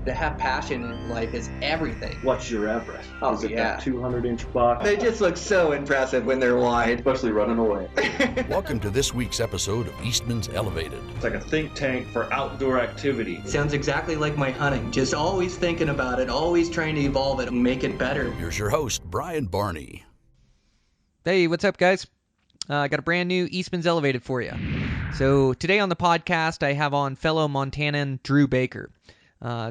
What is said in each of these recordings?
To have passion in life is everything. What's your Everest? Oh, Is it yeah. that 200-inch buck? They just look so impressive when they're wide. Especially running away. Welcome to this week's episode of Eastmans Elevated. It's like a think tank for outdoor activity. Sounds exactly like my hunting. Just always thinking about it, always trying to evolve it and make it better. Here's your host, Brian Barney. Hey, what's up, guys? I got a brand new Eastmans Elevated for you. So today on the podcast, I have on fellow Montanan Drew Baker.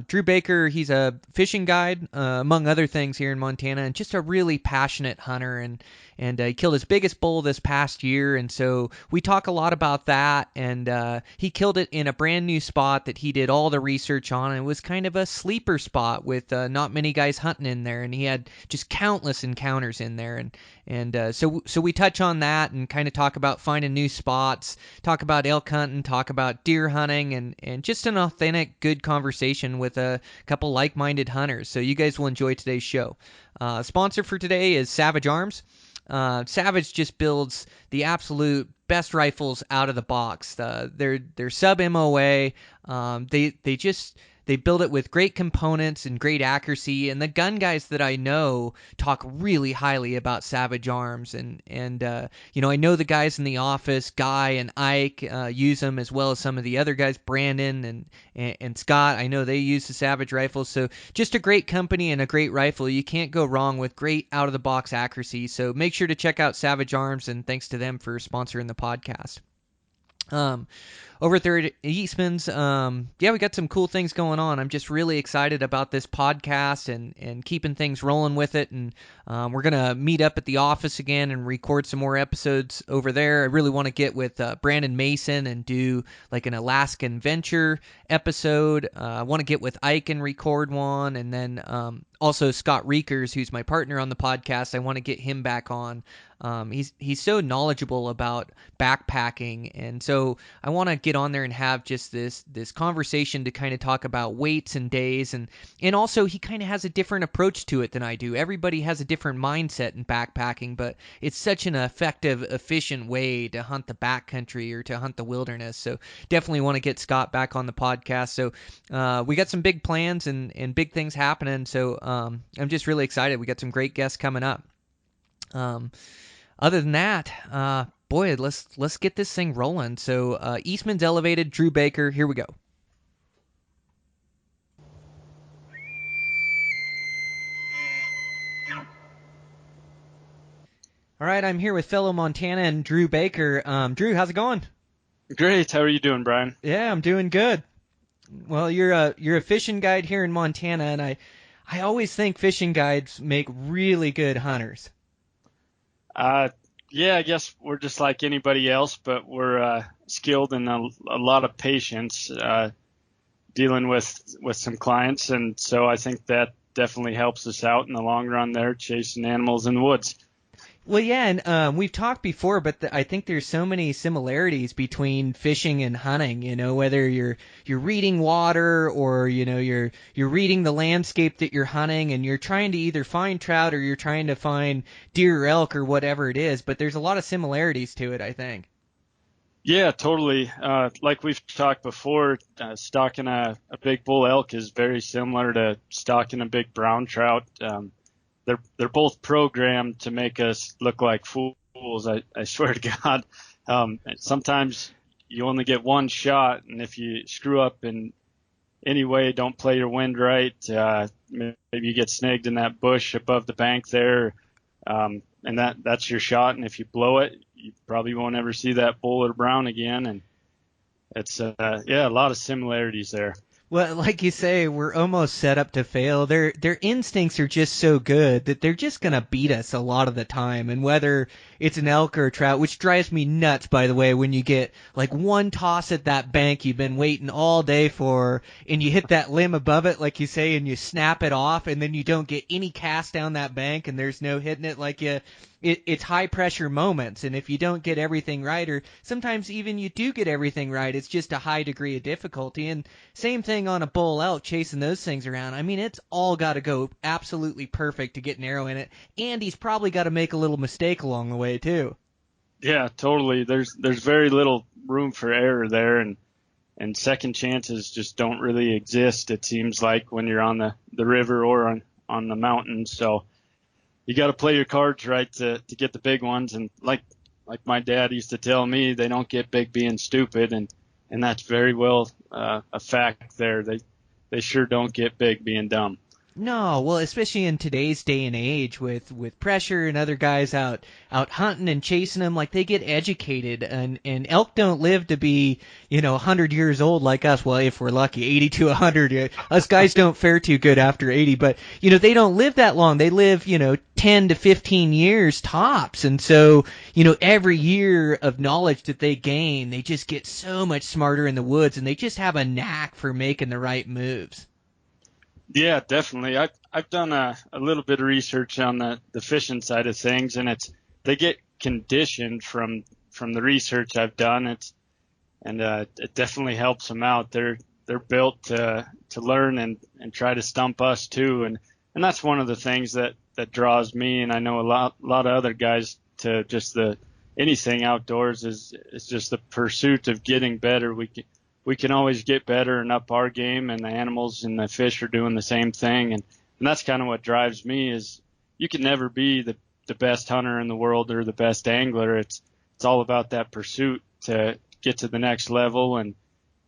Drew Baker, he's a fishing guide, among other things here in Montana, and just a really passionate hunter, and he killed his biggest bull this past year, and so we talk a lot about that, and he killed it in a brand new spot that he did all the research on, and it was kind of a sleeper spot with not many guys hunting in there, and he had just countless encounters in there, and so we touch on that and kind of talk about finding new spots, talk about elk hunting, talk about deer hunting, and just an authentic, good conversation with a couple like-minded hunters. So you guys will enjoy today's show. Sponsor for today is Savage Arms. Savage just builds the absolute best rifles out of the box. They're sub MOA. They build it with great components and great accuracy, and the gun guys that I know talk really highly about Savage Arms, and I know the guys in the office, Guy and Ike, use them, as well as some of the other guys, Brandon and Scott. I know they use the Savage rifles, so just a great company and a great rifle. You can't go wrong with great out-of-the-box accuracy, so make sure to check out Savage Arms, and thanks to them for sponsoring the podcast. Over there at Eastman's, we got some cool things going on. I'm just really excited about this podcast and keeping things rolling with it. And we're going to meet up at the office again and record some more episodes over there. I really want to get with Brandon Mason and do like an Alaskan Venture episode. I want to get with Ike and record one. And then also Scott Reekers, who's my partner on the podcast, I want to get him back on. He's so knowledgeable about backpacking, and so I want to get on there and have just this conversation to kind of talk about weights and days, and also he kind of has a different approach to it than I do. Everybody has a different mindset in backpacking, but it's such an effective, efficient way to hunt the backcountry or to hunt the wilderness. So definitely want to get Scott back on the podcast. So we got some big plans and big things happening. So I'm just really excited. We got some great guests coming up. Other than that, let's get this thing rolling. So Eastman's Elevated, Drew Baker, here we go. All right, I'm here with fellow Montanan Drew Baker. Drew, how's it going? Great. How are you doing, Brian? Yeah, I'm doing good. Well, you're a fishing guide here in Montana, and I always think fishing guides make really good hunters. Yeah, I guess we're just like anybody else, but we're skilled in a lot of patience dealing with some clients, and so I think that definitely helps us out in the long run there, chasing animals in the woods. Well, yeah, and we've talked before, but I think there's so many similarities between fishing and hunting. You know, whether you're reading water or you're reading the landscape that you're hunting, and you're trying to either find trout or you're trying to find deer or elk or whatever it is. But there's a lot of similarities to it, I think. Yeah, totally. Like we've talked before, stalking a big bull elk is very similar to stalking a big brown trout. They're both programmed to make us look like fools. I swear to God. Sometimes you only get one shot, and if you screw up in any way, don't play your wind right, maybe you get snagged in that bush above the bank there, and that's your shot. And if you blow it, you probably won't ever see that bull or brown again. And it's a lot of similarities there. Well, like you say, we're almost set up to fail. Their instincts are just so good that they're just going to beat us a lot of the time. And whether it's an elk or a trout, which drives me nuts, by the way, when you get like one toss at that bank you've been waiting all day for, and you hit that limb above it, like you say, and you snap it off, and then you don't get any cast down that bank, and there's no hitting it like you. It's high-pressure moments, and if you don't get everything right, or sometimes even you do get everything right, it's just a high degree of difficulty. And same thing on a bull elk, chasing those things around. I mean, it's all got to go absolutely perfect to get an arrow in it, and he's probably got to make a little mistake along the way, too. Yeah, totally. There's very little room for error there, and and second chances just don't really exist, it seems like, when you're on the river or on the mountain. So you got to play your cards right to get the big ones. And like my dad used to tell me, they don't get big being stupid, and that's very well a fact there. They sure don't get big being dumb. No, well, especially in today's day and age with pressure and other guys out hunting and chasing them, like, they get educated, and elk don't live to be, 100 years old like us. Well, if we're lucky, 80 to 100. Us guys don't fare too good after 80, but, they don't live that long. They live, 10 to 15 years tops. And so, every year of knowledge that they gain, they just get so much smarter in the woods, and they just have a knack for making the right moves. Yeah, definitely. I've done a little bit of research on the fishing side of things, and they get conditioned from the research I've done. It definitely helps them out. They're built to learn and try to stump us too, and that's one of the things that draws me, and I know a lot of other guys, to just anything outdoors is just the pursuit of getting better. We can always get better and up our game, and the animals and the fish are doing the same thing. And that's kind of what drives me, is you can never be the best hunter in the world or the best angler. It's all about that pursuit to get to the next level and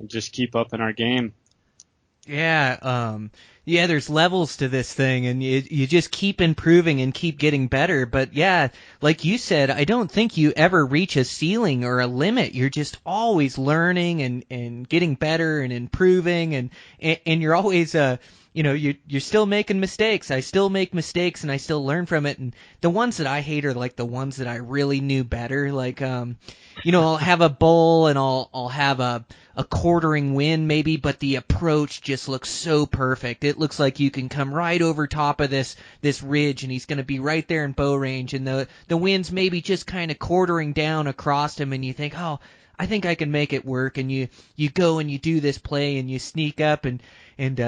just keep up in our game. Yeah, there's levels to this thing, and you just keep improving and keep getting better. But yeah, like you said, I don't think you ever reach a ceiling or a limit. You're just always learning and getting better and improving, and you're always you're still making mistakes. I still make mistakes, and I still learn from it. And the ones that I hate are like the ones that I really knew better. Like I'll have a bull, and I'll have a quartering wind maybe, but the approach just looks so perfect. It looks like you can come right over top of this ridge, and he's going to be right there in bow range, and the wind's maybe just kind of quartering down across him, and you think, oh, I think I can make it work, and you go and you do this play, and you sneak up and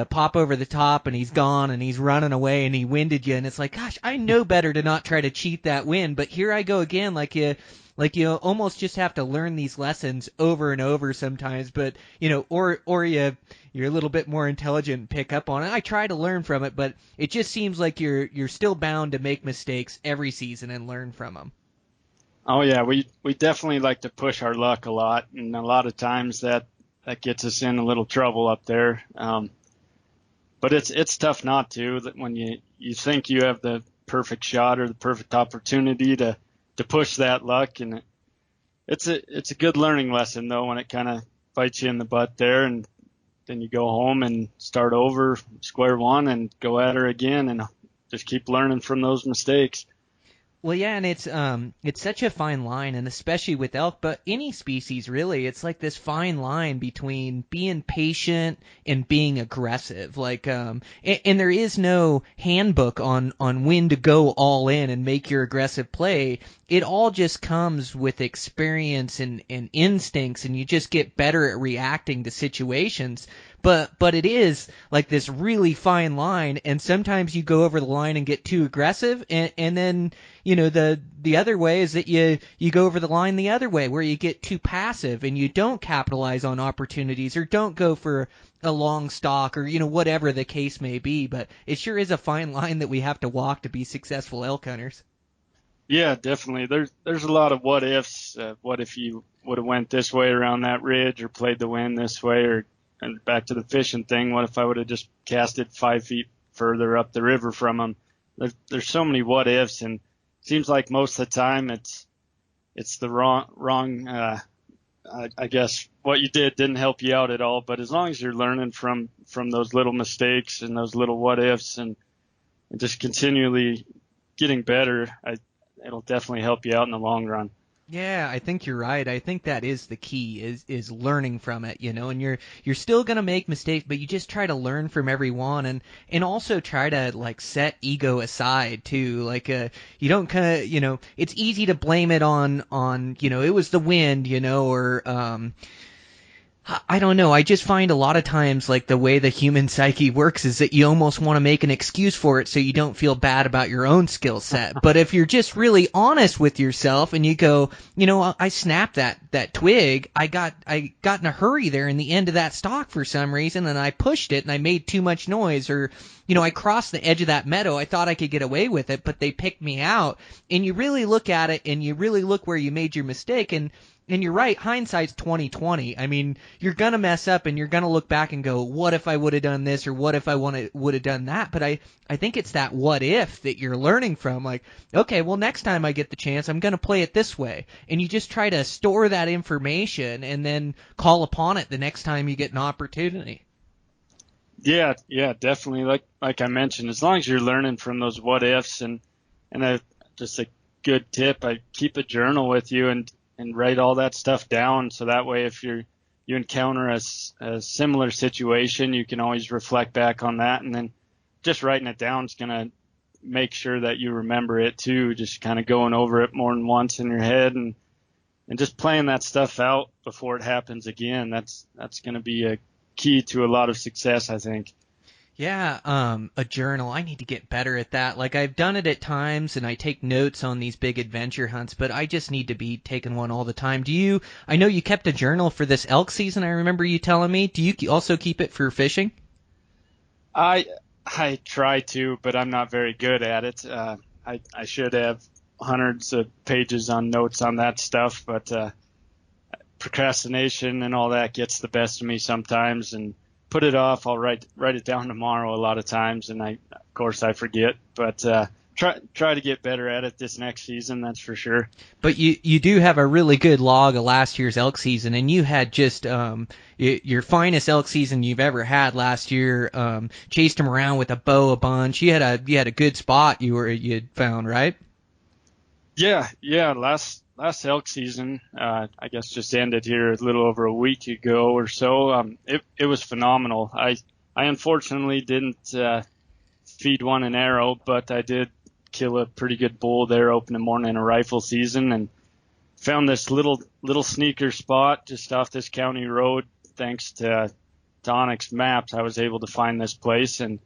pop over the top, and he's gone, and he's running away, and he winded you, and it's like, gosh, I know better to not try to cheat that wind, but here I go again, like you almost just have to learn these lessons over and over sometimes, but or you're a little bit more intelligent and pick up on it. I try to learn from it, but it just seems like you're still bound to make mistakes every season and learn from them. Oh yeah, we definitely like to push our luck a lot, and a lot of times that gets us in a little trouble up there. But it's tough not to, that when you think you have the perfect shot or the perfect opportunity to push that luck, and it's a good learning lesson though when it kind of bites you in the butt there, and then you go home and start over square one and go at her again and just keep learning from those mistakes. Well, yeah, and it's such a fine line, and especially with elk, but any species really, it's like this fine line between being patient and being aggressive. Like, and there is no handbook on when to go all in and make your aggressive play. It all just comes with experience and instincts, and you just get better at reacting to situations. But it is like this really fine line, and sometimes you go over the line and get too aggressive, and then the other way is that you go over the line the other way, where you get too passive and you don't capitalize on opportunities or don't go for a long stalk or whatever the case may be. But it sure is a fine line that we have to walk to be successful elk hunters. Yeah, definitely. There's a lot of what ifs. What if you would have went this way around that ridge, or played the wind this way, and back to the fishing thing, what if I would have just cast it 5 feet further up the river from them? There's so many what ifs, and it seems like most of the time it's the wrong. I guess what you didn't help you out at all. But as long as you're learning from those little mistakes and those little what ifs, and just continually getting better, it'll definitely help you out in the long run. Yeah, I think you're right. I think that is the key, is learning from it, and you're still going to make mistakes, but you just try to learn from every one, and also try to like set ego aside too. Like you don't kind of, it's easy to blame it on it was the wind, or I don't know. I just find a lot of times, like, the way the human psyche works is that you almost want to make an excuse for it so you don't feel bad about your own skill set. But if you're just really honest with yourself and you go, I snapped that twig, I got in a hurry there in the end of that stalk for some reason, and I pushed it and I made too much noise, or I crossed the edge of that meadow. I thought I could get away with it, but they picked me out. And you really look at it and you really look where you made your mistake, and you're right, hindsight's 20/20. I mean, you're gonna mess up and you're gonna look back and go, what if I would have done this, or what if I would have done that? But I think it's that what if that you're learning from. Like, okay, well, next time I get the chance, I'm gonna play it this way. And you just try to store that information and then call upon it the next time you get an opportunity. Yeah, definitely. Like I mentioned, as long as you're learning from those what ifs, and just a good tip, I keep a journal with you and write all that stuff down, so that way if you encounter a similar situation, you can always reflect back on that, and then just writing it down is going to make sure that you remember it too, just kind of going over it more than once in your head, and just playing that stuff out before it happens again. That's going to be a key to a lot of success, I think. Yeah, a journal. I need to get better at that. Like, I've done it at times, and I take notes on these big adventure hunts, but I just need to be taking one all the time. I know you kept a journal for this elk season, I remember you telling me. Do you also keep it for fishing? I try to, but I'm not very good at it. I should have hundreds of pages on notes on that stuff, but procrastination and all that gets the best of me sometimes, and put it off. I'll write it down tomorrow a lot of times, and of course I forget, but try to get better at it this next season, that's for sure. But you do have a really good log of last year's elk season, and you had just your finest elk season you've ever had last year. Chased them around with a bow a bunch. You had a good spot you'd found, right? Yeah. Last elk season, I guess just ended here a little over a week ago or so. It was phenomenal. I unfortunately didn't feed one an arrow, but I did kill a pretty good bull there opening morning in a rifle season, and found this little sneaker spot just off this county road. Thanks to Onyx Maps, I was able to find this place, and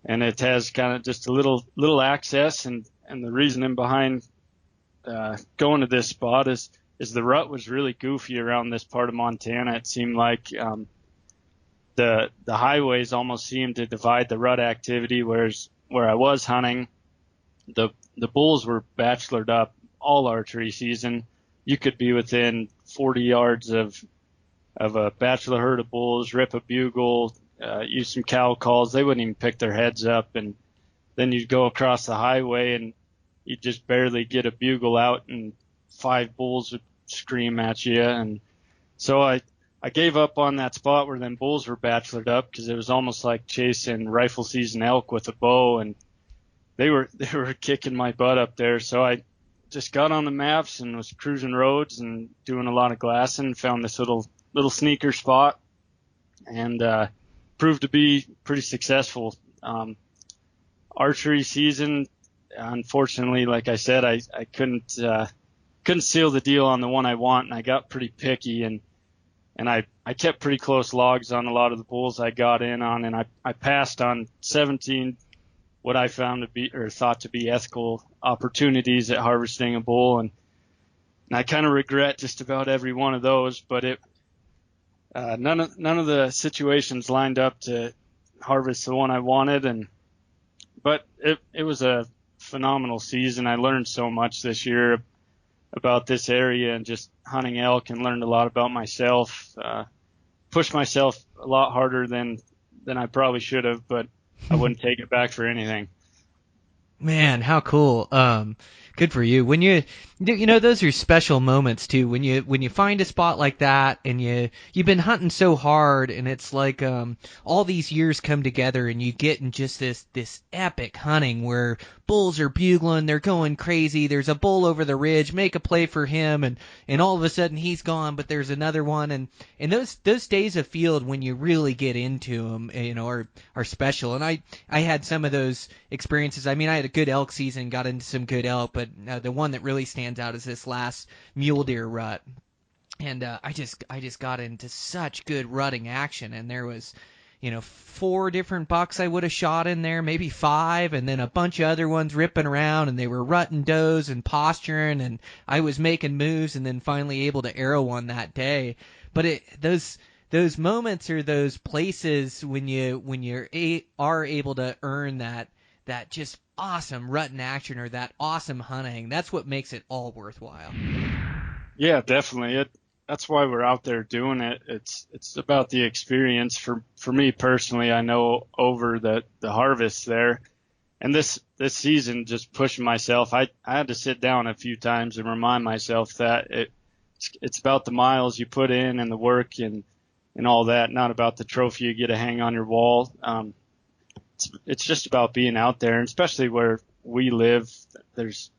it has kind of just a little access, and the reasoning behind going to this spot is the rut was really goofy around this part of Montana. It seemed like the highways almost seemed to divide the rut activity, whereas where I was hunting, the bulls were bachelored up all archery season. You could be within 40 yards of a bachelor herd of bulls, rip a bugle, use some cow calls. They wouldn't even pick their heads up, and then you'd go across the highway and you'd just barely get a bugle out, and 5 bulls would scream at you. And so I gave up on that spot where them bulls were bachelored up, because it was almost like chasing rifle season elk with a bow, and they were kicking my butt up there. So I just got on the maps and was cruising roads and doing a lot of glassing, found this little sneaker spot, and proved to be pretty successful. Archery season, unfortunately, like I said, I couldn't seal the deal on the one I want, and I got pretty picky, and I kept pretty close logs on a lot of the bulls I got in on, and I passed on 17 what I found to be, or thought to be, ethical opportunities at harvesting a bull, and I kind of regret just about every one of those, but none of the situations lined up to harvest the one I wanted, but it was a phenomenal season. I learned so much this year about this area and just hunting elk, and learned a lot about myself. Pushed myself a lot harder than I probably should have, but I wouldn't take it back for anything. Man, how cool. Good for you. When those are special moments too. When you find a spot like that, and you've been hunting so hard, and it's like all these years come together, and you get in just this epic hunting where bulls are bugling, they're going crazy. There's a bull over the ridge, make a play for him, and all of a sudden he's gone, but there's another one, and those days of field when you really get into them, are special. And I had some of those experiences. I mean, I had a good elk season, got into some good elk, but the one that really stands out is this last mule deer rut. And I just got into such good rutting action, and there was, 4 different bucks I would have shot in there, maybe 5, and then a bunch of other ones ripping around, and they were rutting does and posturing, and I was making moves, and then finally able to arrow one that day. But those moments are those places when are able to earn that just awesome rutting action or that awesome hunting. That's what makes it all worthwhile. Yeah, definitely. That's why we're out there doing it. It's about the experience. For me personally, I know over the harvest there, and this season, just pushing myself, I had to sit down a few times and remind myself that it's about the miles you put in and the work and all that, not about the trophy you get to hang on your wall. It's just about being out there, and especially where we live, there's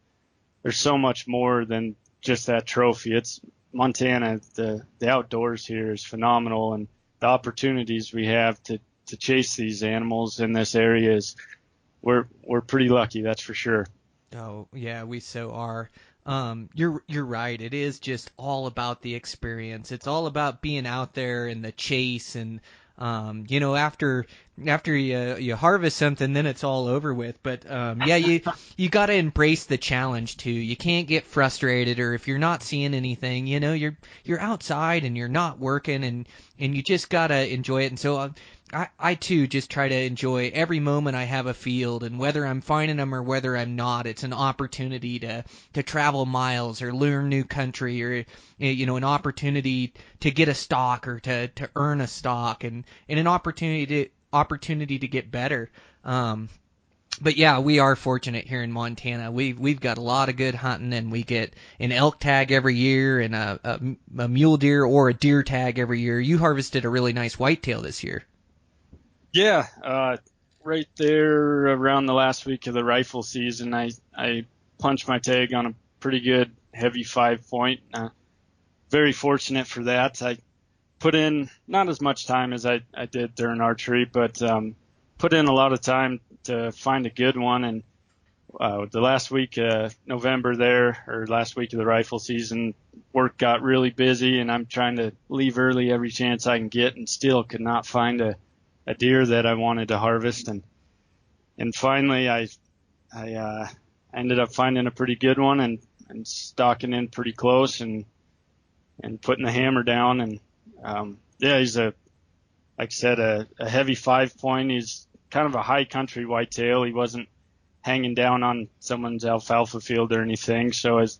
so much more than just that trophy. It's Montana, the outdoors here is phenomenal, and the opportunities we have to chase these animals in this area we're pretty lucky, that's for sure. Oh yeah, we so are. You're right. It is just all about the experience. It's all about being out there in the chase, and after you harvest something, then it's all over with. But yeah, you got to embrace the challenge too. You can't get frustrated, or if you're not seeing anything, you're outside and you're not working, and you just gotta enjoy it. And so I too just try to enjoy every moment I have a field, and whether I'm finding them or whether I'm not, it's an opportunity to travel miles or learn new country, or an opportunity to get a stock or to earn a stock, and an opportunity to get better. But yeah, we are fortunate here in Montana. We've got a lot of good hunting, and we get an elk tag every year and a mule deer or a deer tag every year. You harvested a really nice whitetail this year. Yeah, right there around the last week of the rifle season, I punched my tag on a pretty good heavy 5-point. Very fortunate for that. I put in not as much time as I did during archery, but put in a lot of time to find a good one. And the last week of November there, or last week of the rifle season, work got really busy, and I'm trying to leave early every chance I can get, and still could not find a deer that I wanted to harvest. And finally I ended up finding a pretty good one and stalking in pretty close and putting the hammer down. And yeah, he's like I said, a heavy 5-point. He's kind of a high country whitetail. He wasn't hanging down on someone's alfalfa field or anything. So it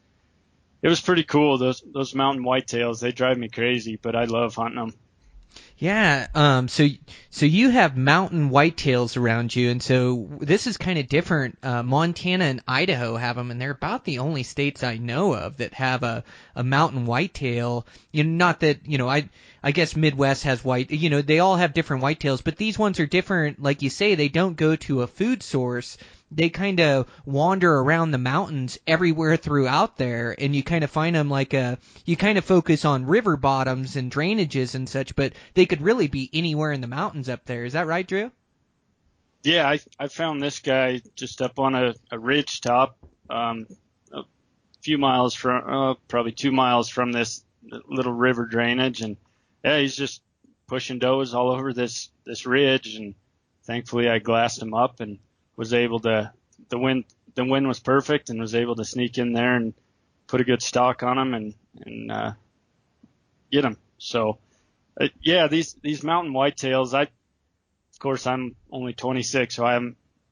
was pretty cool. Those mountain whitetails, they drive me crazy, but I love hunting them. Yeah, so you have mountain whitetails around you, and so this is kind of different. Montana and Idaho have them, and they're about the only states I know of that have a mountain whitetail. Not that, I guess Midwest has they all have different whitetails, but these ones are different. Like you say, they don't go to a food source. They kind of wander around the mountains everywhere throughout there, and you kind of find them you kind of focus on river bottoms and drainages and such, but they could really be anywhere in the mountains up there. Is that right, Drew? Yeah, I found this guy just up on a ridge top, a few miles from, probably 2 miles from this little river drainage, and yeah, he's just pushing does all over this ridge, and thankfully I glassed him up and was able to, the wind was perfect, and was able to sneak in there and put a good stock on him and get him. So yeah, these mountain whitetails, of course I'm only 26, so I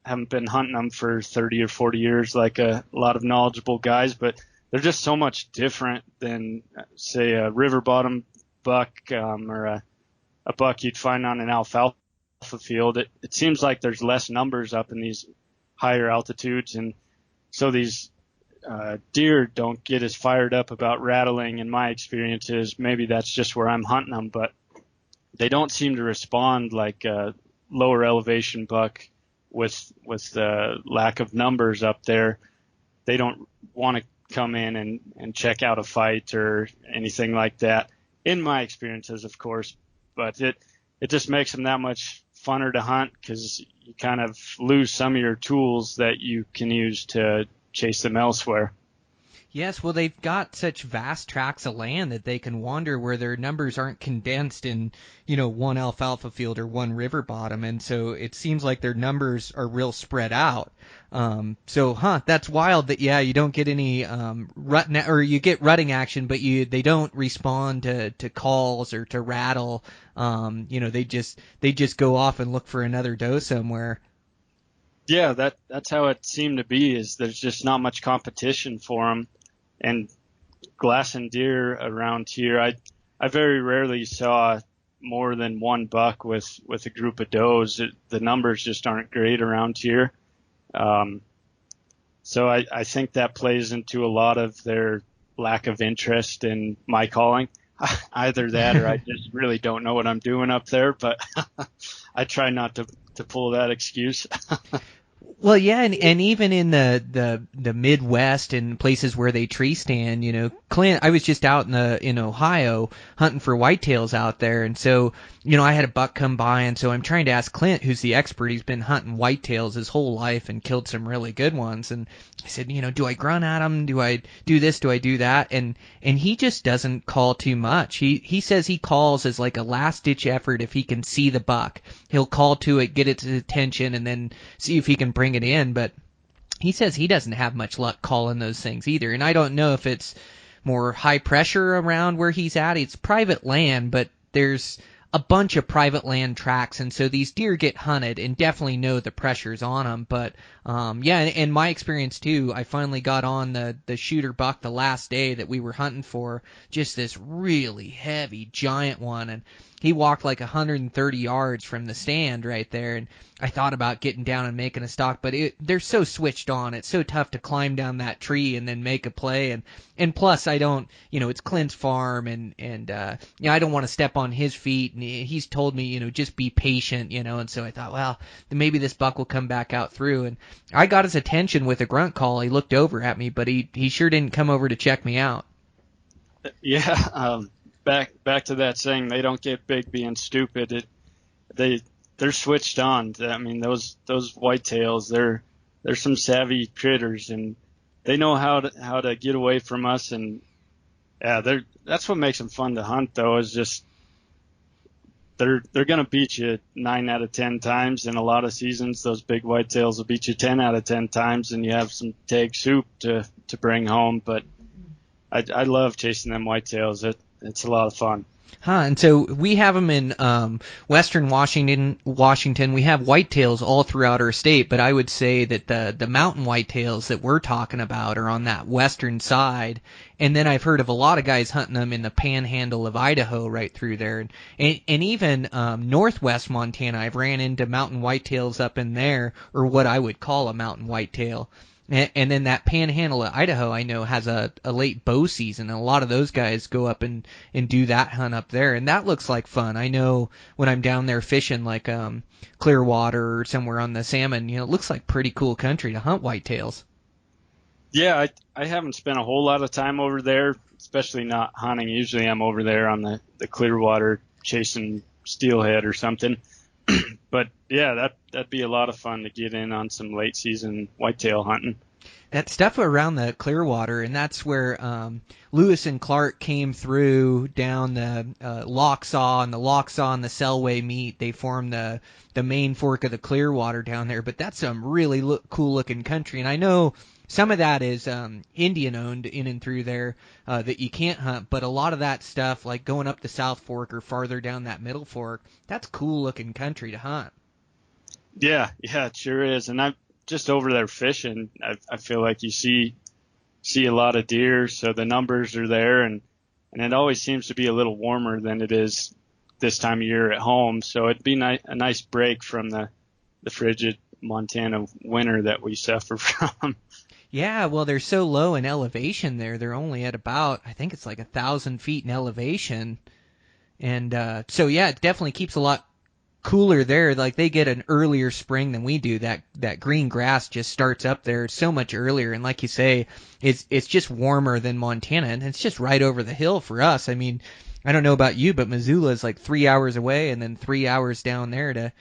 haven't been hunting them for 30 or 40 years like a lot of knowledgeable guys, but they're just so much different than, say, a river bottom buck, or a buck you'd find on an alfalfa field. It seems like there's less numbers up in these higher altitudes, and so these deer don't get as fired up about rattling. In my experiences, maybe that's just where I'm hunting them, but they don't seem to respond like a lower elevation buck with the lack of numbers up there. They don't want to come in and check out a fight or anything like that, in my experiences, of course, but it just makes them that much funner to hunt, because you kind of lose some of your tools that you can use to chase them elsewhere. Yes, well, they've got such vast tracts of land that they can wander where their numbers aren't condensed in, one alfalfa field or one river bottom, and so it seems like their numbers are real spread out. That's wild that you don't get any or you get rutting action, but they don't respond to calls or to rattle. They just go off and look for another doe somewhere. Yeah, that's how it seemed to be. Is there's just not much competition for them. And glassing deer around here, I very rarely saw more than one buck with a group of does. The numbers just aren't great around here. So I think that plays into a lot of their lack of interest in my calling. Either that or I just really don't know what I'm doing up there, but I try not to pull that excuse. Well, yeah, and even in the Midwest and places where they tree stand, Clint, I was just out in Ohio hunting for whitetails out there, and so, I had a buck come by, and so I'm trying to ask Clint, who's the expert. He's been hunting whitetails his whole life and killed some really good ones, and I said, do I grunt at him? Do I do this? Do I do that? And he just doesn't call too much. He says he calls as like a last ditch effort if he can see the buck. He'll call to it, get its attention, and then see if he can bring it in, but he says he doesn't have much luck calling those things either. And I don't know if it's more high pressure around where he's at. It's private land, but there's a bunch of private land tracks, and so these deer get hunted and definitely know the pressure's on them. But in my experience too, I finally got on the shooter buck the last day that we were hunting for, just this really heavy giant one, and he walked like 130 yards from the stand right there, and I thought about getting down and making a stalk, but they're so switched on. It's so tough to climb down that tree and then make a play, and plus I don't, it's Clint's farm, and I don't want to step on his feet, and he's told me, just be patient, and so I thought, well, maybe this buck will come back out through, and I got his attention with a grunt call. He looked over at me, but he sure didn't come over to check me out. Yeah, back to that saying, they don't get big being stupid. They're switched on. I mean, those whitetails, they're some savvy critters, and they know how to get away from us. And yeah, that's what makes them fun to hunt, though, is just they're gonna beat you 9 out of 10 times. In a lot of seasons, those big whitetails will beat you 10 out of 10 times, and you have some tag soup to bring home. But I love chasing them whitetails. It's a lot of fun. And so we have them in western Washington. We have whitetails all throughout our state, but I would say that the mountain whitetails that we're talking about are on that western side. And then I've heard of a lot of guys hunting them in the panhandle of Idaho right through there. And even northwest Montana, I've ran into mountain whitetails up in there, or what I would call a mountain whitetail. And then that panhandle of Idaho, I know, has a late bow season, and a lot of those guys go up and do that hunt up there, and that looks like fun. I know when I'm down there fishing, like Clearwater or somewhere on the salmon, it looks like pretty cool country to hunt whitetails. Yeah, I haven't spent a whole lot of time over there, especially not hunting. Usually I'm over there on the Clearwater chasing steelhead or something. But yeah, that'd be a lot of fun to get in on some late season whitetail hunting. That stuff around the Clearwater, and that's where Lewis and Clark came through down the Locksaw, and the Locksaw and the Selway meet. They form the main fork of the Clearwater down there. But that's some really cool looking country, and I know some of that is Indian owned in and through there that you can't hunt, but a lot of that stuff, like going up the South Fork or farther down that Middle Fork, that's cool looking country to hunt. Yeah, it sure is. And I'm just over there fishing. I feel like you see a lot of deer, so the numbers are there, and it always seems to be a little warmer than it is this time of year at home. So it'd be a nice break from the frigid Montana winter that we suffer from. Yeah, well, they're so low in elevation there. They're only at about, I think it's like 1,000 feet in elevation. And so, yeah, it definitely keeps a lot cooler there. Like, they get an earlier spring than we do. That green grass just starts up there so much earlier. And like you say, it's just warmer than Montana. And it's just right over the hill for us. I mean, I don't know about you, but Missoula is like 3 hours away and then 3 hours down there to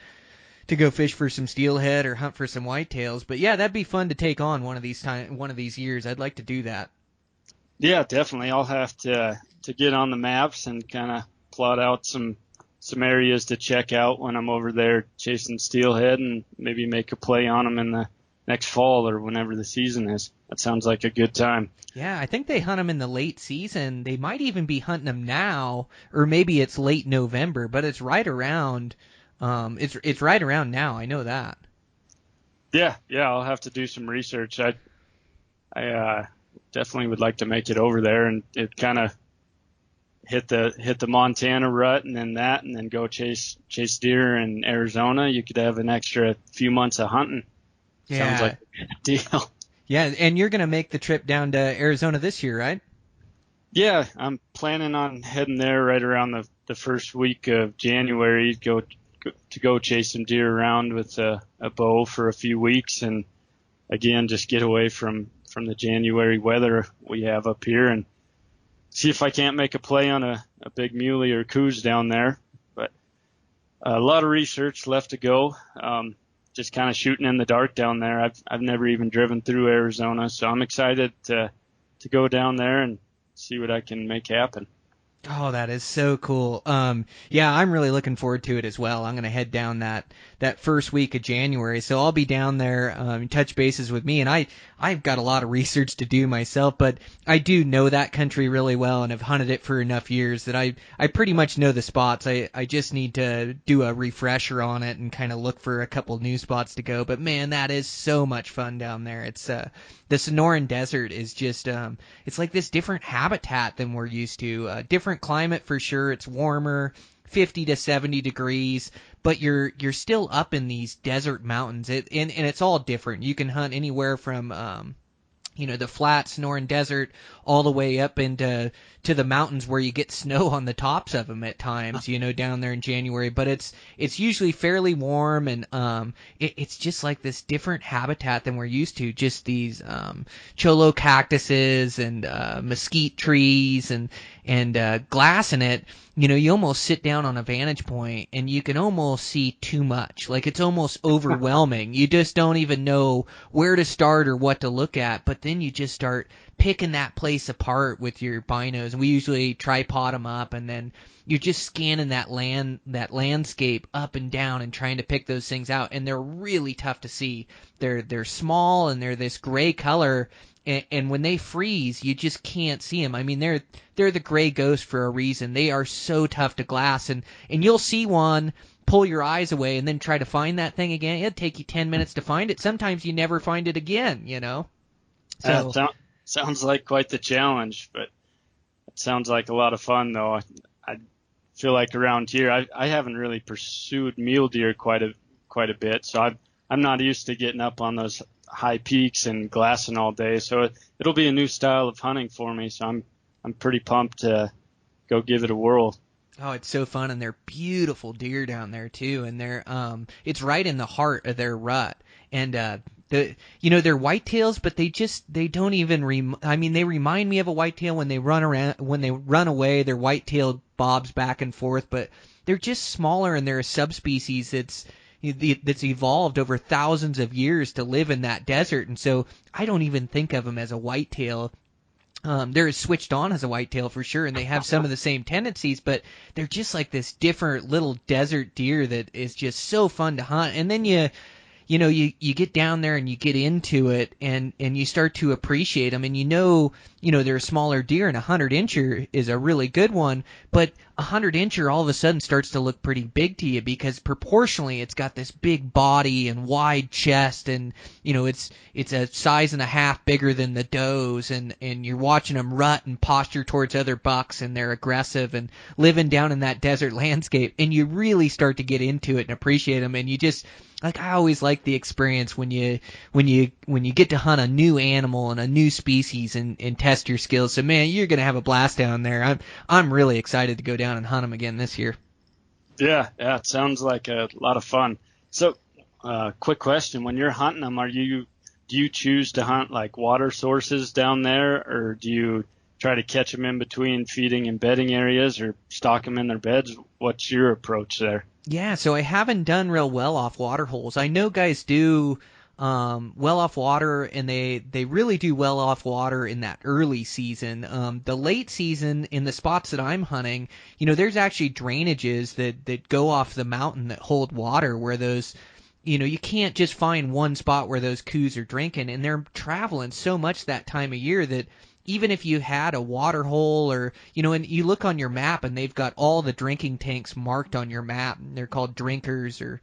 go fish for some steelhead or hunt for some whitetails. But yeah, that'd be fun to take on one of these years. I'd like to do that. Yeah, definitely. I'll have to get on the maps and kind of plot out some areas to check out when I'm over there chasing steelhead, and maybe make a play on them in the next fall or whenever the season is. That sounds like a good time. Yeah, I think they hunt them in the late season. They might even be hunting them now, or maybe it's late November, but it's right around. It's right around now. I know that. Yeah, I'll have to do some research. I definitely would like to make it over there, and it kind of hit the Montana rut, and then go chase deer in Arizona. You could have an extra few months of hunting. Yeah. Sounds like a good deal. Yeah, and you're gonna make the trip down to Arizona this year, right? Yeah, I'm planning on heading there right around the first week of January. Go chase some deer around with a bow for a few weeks, and again just get away from the January weather we have up here, and see if I can't make a play on a big muley or coos down there. But a lot of research left to go. Just kind of shooting in the dark down there. I've never even driven through Arizona, so I'm excited to go down there and see what I can make happen. Oh, that is so cool. Yeah, I'm really looking forward to it as well. I'm gonna head down that first week of January, so I'll be down there, touch bases with me, and I've got a lot of research to do myself, but I do know that country really well and have hunted it for enough years that I pretty much know the spots. I just need to do a refresher on it and kind of look for a couple new spots to go. But man, that is so much fun down there. It's the Sonoran Desert is just it's like this different habitat than we're used to. Different climate for sure. It's warmer, 50 to 70 degrees, but you're still up in these desert mountains. And it's all different. You can hunt anywhere from the flat Sonoran Desert all the way up into the mountains where you get snow on the tops of them at times, down there in January. But it's usually fairly warm, and it's just like this different habitat than we're used to. Just these cholo cactuses and mesquite trees and glass in it. You almost sit down on a vantage point and you can almost see too much. Like, it's almost overwhelming. You just don't even know where to start or what to look at. But then you just start picking that place apart with your binos. We usually tripod them up, and then you're just scanning that landscape up and down and trying to pick those things out. And they're really tough to see. They're small and they're this gray color. And when they freeze, you just can't see them. I mean, they're the gray ghost for a reason. They are so tough to glass, and you'll see one, pull your eyes away, and then try to find that thing again. It'll take you 10 minutes to find it. Sometimes you never find it again, So sounds like quite the challenge, but it sounds like a lot of fun, though. I feel like around here, I haven't really pursued mule deer quite a bit, so I'm not used to getting up on those high peaks and glassing all day, so it'll be a new style of hunting for me. So I'm pretty pumped to go give it a whirl. Oh, it's so fun, and they're beautiful deer down there too, and they're it's right in the heart of their rut, and they're whitetails, but they don't even they remind me of a whitetail when they run away. They're whitetail bobs back and forth, but they're just smaller, and they're a subspecies that's evolved over thousands of years to live in that desert, and so I don't even think of them as a whitetail. They're switched on as a whitetail for sure, and they have some of the same tendencies, but they're just like this different little desert deer that is just so fun to hunt. And then you get down there and you get into it, and you start to appreciate them, and they're a smaller deer, and 100-incher is a really good one, but 100-incher all of a sudden starts to look pretty big to you because proportionally it's got this big body and wide chest, and it's a size and a half bigger than the does, and you're watching them rut and posture towards other bucks, and they're aggressive and living down in that desert landscape, and you really start to get into it and appreciate them, and you just I always like the experience when you get to hunt a new animal and a new species and test your skills. So man, you're gonna have a blast down there. I'm really excited to go down and hunt them again this year. Yeah, it sounds like a lot of fun. So, quick question: when you're hunting them, do you choose to hunt like water sources down there, or do you try to catch them in between feeding and bedding areas, or stalk them in their beds? What's your approach there? Yeah, so I haven't done real well off water holes. I know guys do well off water, and they really do well off water in that early season. The late season, in the spots that I'm hunting, there's actually drainages that go off the mountain that hold water where those, you can't just find one spot where those coos are drinking, and they're traveling so much that time of year that even if you had a water hole or, and you look on your map and they've got all the drinking tanks marked on your map, and they're called drinkers or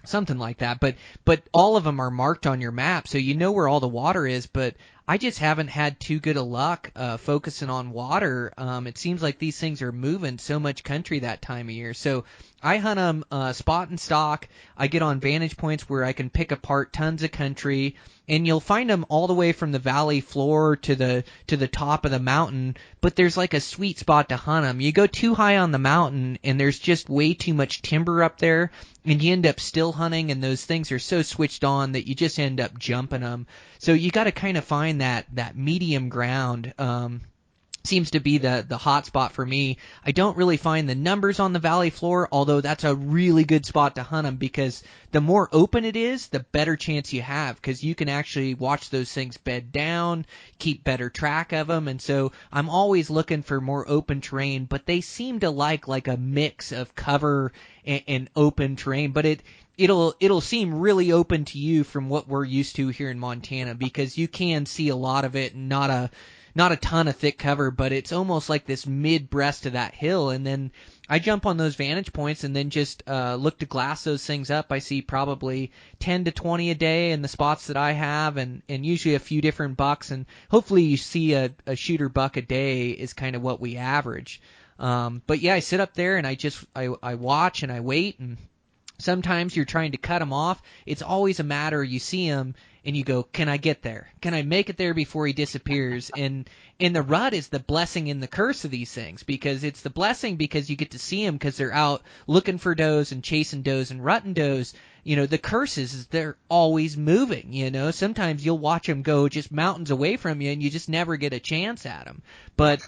something like that. But all of them are marked on your map, so you know where all the water is. But I just haven't had too good a luck focusing on water. It seems like these things are moving so much country that time of year. So I hunt them spot and stock. I get on vantage points where I can pick apart tons of country, and you'll find them all the way from the valley floor to the top of the mountain. But there's like a sweet spot to hunt them. You go too high on the mountain, and there's just way too much timber up there, and you end up still hunting, and those things are so switched on that you just end up jumping them. So you got to kind of find that medium ground. Seems to be the hot spot for me. I don't really find the numbers on the valley floor, although that's a really good spot to hunt them, because the more open it is, the better chance you have, because you can actually watch those things bed down, keep better track of them. And so I'm always looking for more open terrain, but they seem to like a mix of cover and open terrain. But it'll seem really open to you from what we're used to here in Montana, because you can see a lot of it, and not a ton of thick cover, but it's almost like this mid-breast of that hill. And then I jump on those vantage points and then just look to glass those things up. I see probably 10 to 20 a day in the spots that I have, and usually a few different bucks. And hopefully you see a shooter buck a day is kind of what we average. But yeah, I sit up there and I watch and I wait, and sometimes you're trying to cut them off. It's always a matter, you see them and you go, can I get there? Can I make it there before he disappears? And the rut is the blessing and the curse of these things, because it's the blessing because you get to see them because they're out looking for does and chasing does and rutting does. The curse is they're always moving. Sometimes you'll watch them go just mountains away from you and you just never get a chance at them. But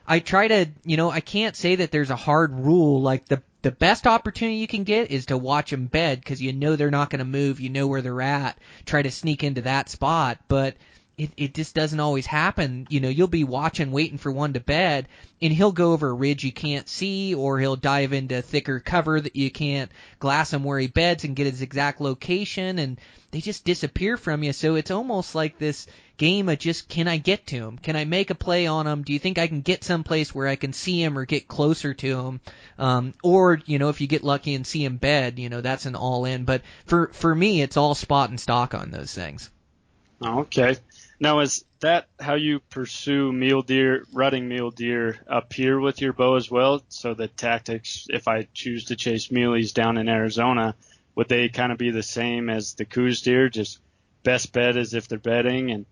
I try to, I can't say that there's a hard rule. Like the best opportunity you can get is to watch them bed, because they're not going to move. You know where they're at. Try to sneak into that spot, but it just doesn't always happen. You'll be watching, waiting for one to bed, and he'll go over a ridge you can't see, or he'll dive into thicker cover that you can't glass him where he beds and get his exact location, and they just disappear from you. So it's almost like this game of just, can I get to him? Can I make a play on him? Do you think I can get someplace where I can see him or get closer to him? Or, if you get lucky and see him bed, that's an all-in. But for me, it's all spot and stock on those things. Okay. Now, is that how you pursue rutting mule deer up here with your bow as well? So the tactics, if I choose to chase muleys down in Arizona, would they kind of be the same as the coos deer? Just best bet is if they're bedding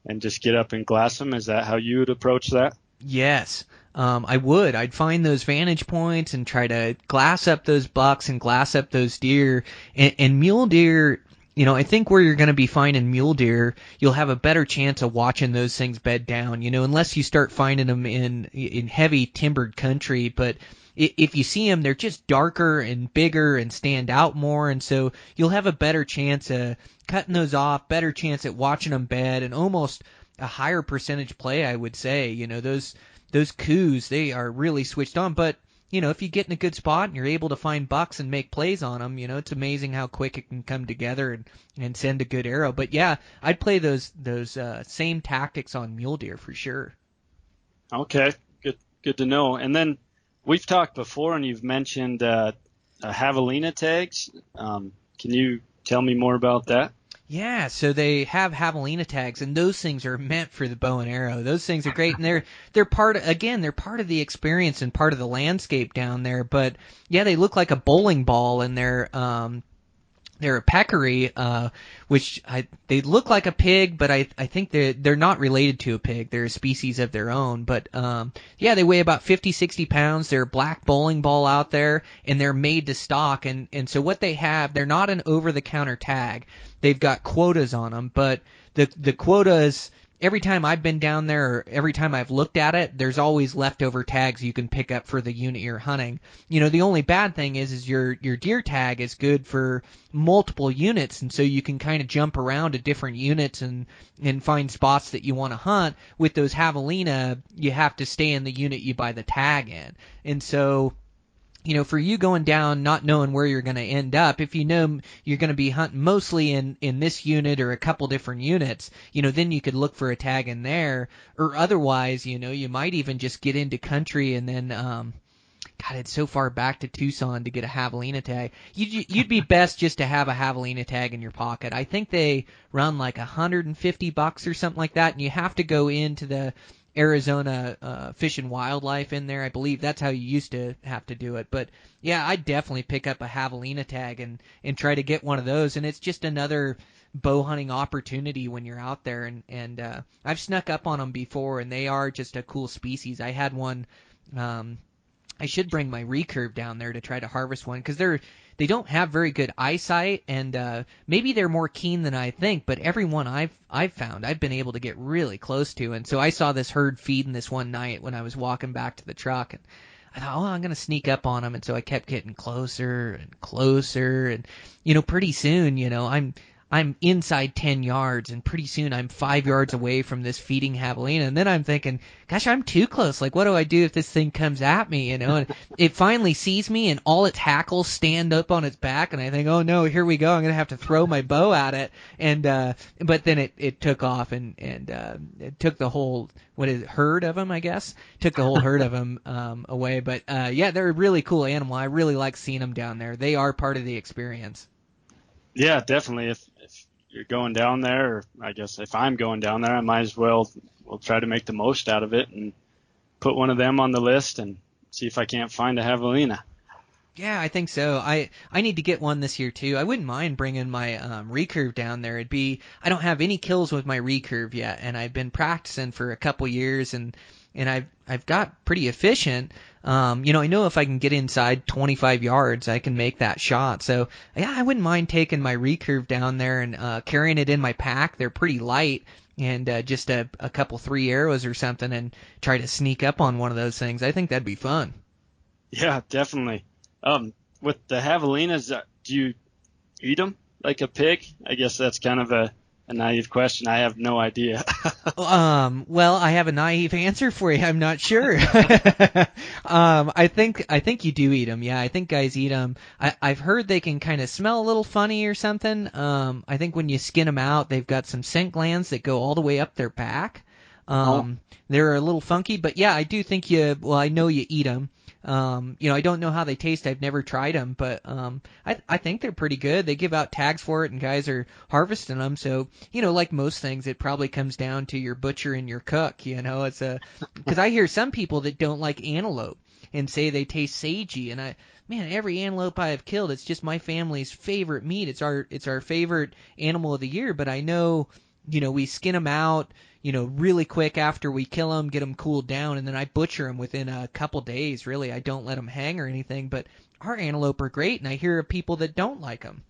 and just get up and glass them? Is that how you would approach that? Yes, I would. I'd find those vantage points and try to glass up those bucks and glass up those deer. And mule deer, I think where you're going to be finding mule deer, you'll have a better chance of watching those things bed down, unless you start finding them in heavy timbered country. But if you see them, they're just darker and bigger and stand out more, and so you'll have a better chance of cutting those off, better chance at watching them bed, and almost a higher percentage play, I would say. Those coos, they are really switched on. But if you get in a good spot and you're able to find bucks and make plays on them, it's amazing how quick it can come together and send a good arrow. But yeah, I'd play those same tactics on mule deer for sure. Okay, good to know. And then we've talked before, and you've mentioned javelina tags. Can you tell me more about that? Yeah, so they have javelina tags, and those things are meant for the bow and arrow. Those things are great, and they're part of the experience and part of the landscape down there. But yeah, they look like a bowling ball, and they're a peccary, which they look like a pig, but I think they're not related to a pig. They're a species of their own. But yeah, they weigh about 50, 60 pounds. They're a black bowling ball out there, and they're made to stock. And so what they have, they're not an over-the-counter tag. They've got quotas on them, but the quotas, every time I've been down there, or every time I've looked at it, there's always leftover tags you can pick up for the unit you're hunting. The only bad thing is your deer tag is good for multiple units, and so you can kind of jump around to different units and find spots that you want to hunt. With those javelina, you have to stay in the unit you buy the tag in. And so, for you going down not knowing where you're going to end up, if you know you're going to be hunting mostly in this unit or a couple different units, then you could look for a tag in there. Or otherwise, you might even just get into country and then, God, it's so far back to Tucson to get a javelina tag. You'd be best just to have a javelina tag in your pocket. I think they run like $150 or something like that, and you have to go into the Arizona Fish and Wildlife in there. I believe that's how you used to have to do it. But yeah, I'd definitely pick up a javelina tag and try to get one of those. And it's just another bow hunting opportunity when you're out there. And I've snuck up on them before, and they are just a cool species. I had one. I should bring my recurve down there to try to harvest one, because they don't have very good eyesight, and maybe they're more keen than I think. But every one I've found, I've been able to get really close to. And so I saw this herd feeding this one night when I was walking back to the truck, and I thought, I'm going to sneak up on them. And so I kept getting closer and closer, and pretty soon, I'm inside 10 yards, and pretty soon I'm 5 yards away from this feeding javelina. And then I'm thinking, gosh, I'm too close. Like, what do I do if this thing comes at me, And it finally sees me, and all its hackles stand up on its back, and I think, oh no, here we go. I'm going to have to throw my bow at it. And but then it took off, and it took the whole, herd of them, I guess? Took the whole herd of them away. But yeah, they're a really cool animal. I really like seeing them down there. They are part of the experience. Yeah, definitely. If you're going down there, or I guess if I'm going down there, I might as well try to make the most out of it and put one of them on the list and see if I can't find a javelina. Yeah, I think so. I need to get one this year too. I wouldn't mind bringing my recurve down there. I don't have any kills with my recurve yet, and I've been practicing for a couple years, and I've got pretty efficient. I know if I can get inside 25 yards, I can make that shot. So yeah, I wouldn't mind taking my recurve down there and carrying it in my pack. They're pretty light, and just a couple 3 arrows or something, and try to sneak up on one of those things. I think that'd be fun. Yeah, definitely. With the javelinas, do you eat them like a pig? I guess that's kind of a naive question. I have no idea. Well, I have a naive answer for you. I'm not sure. I think you do eat them. Yeah, I think guys eat them. I've heard they can kind of smell a little funny or something. I think when you skin them out, they've got some scent glands that go all the way up their back. They're a little funky, but yeah, I do think I know you eat them. I don't know how they taste. I've never tried them, but I think they're pretty good. They give out tags for it, and guys are harvesting them. So, like most things, it probably comes down to your butcher and your cook. It's because I hear some people that don't like antelope and say they taste sagey, and every antelope I have killed, it's just my family's favorite meat. It's our favorite animal of the year. But I know, we skin them out, really quick after we kill them, get them cooled down, and then I butcher them within a couple days. Really, I don't let them hang or anything. But our antelope are great, and I hear of people that don't like them.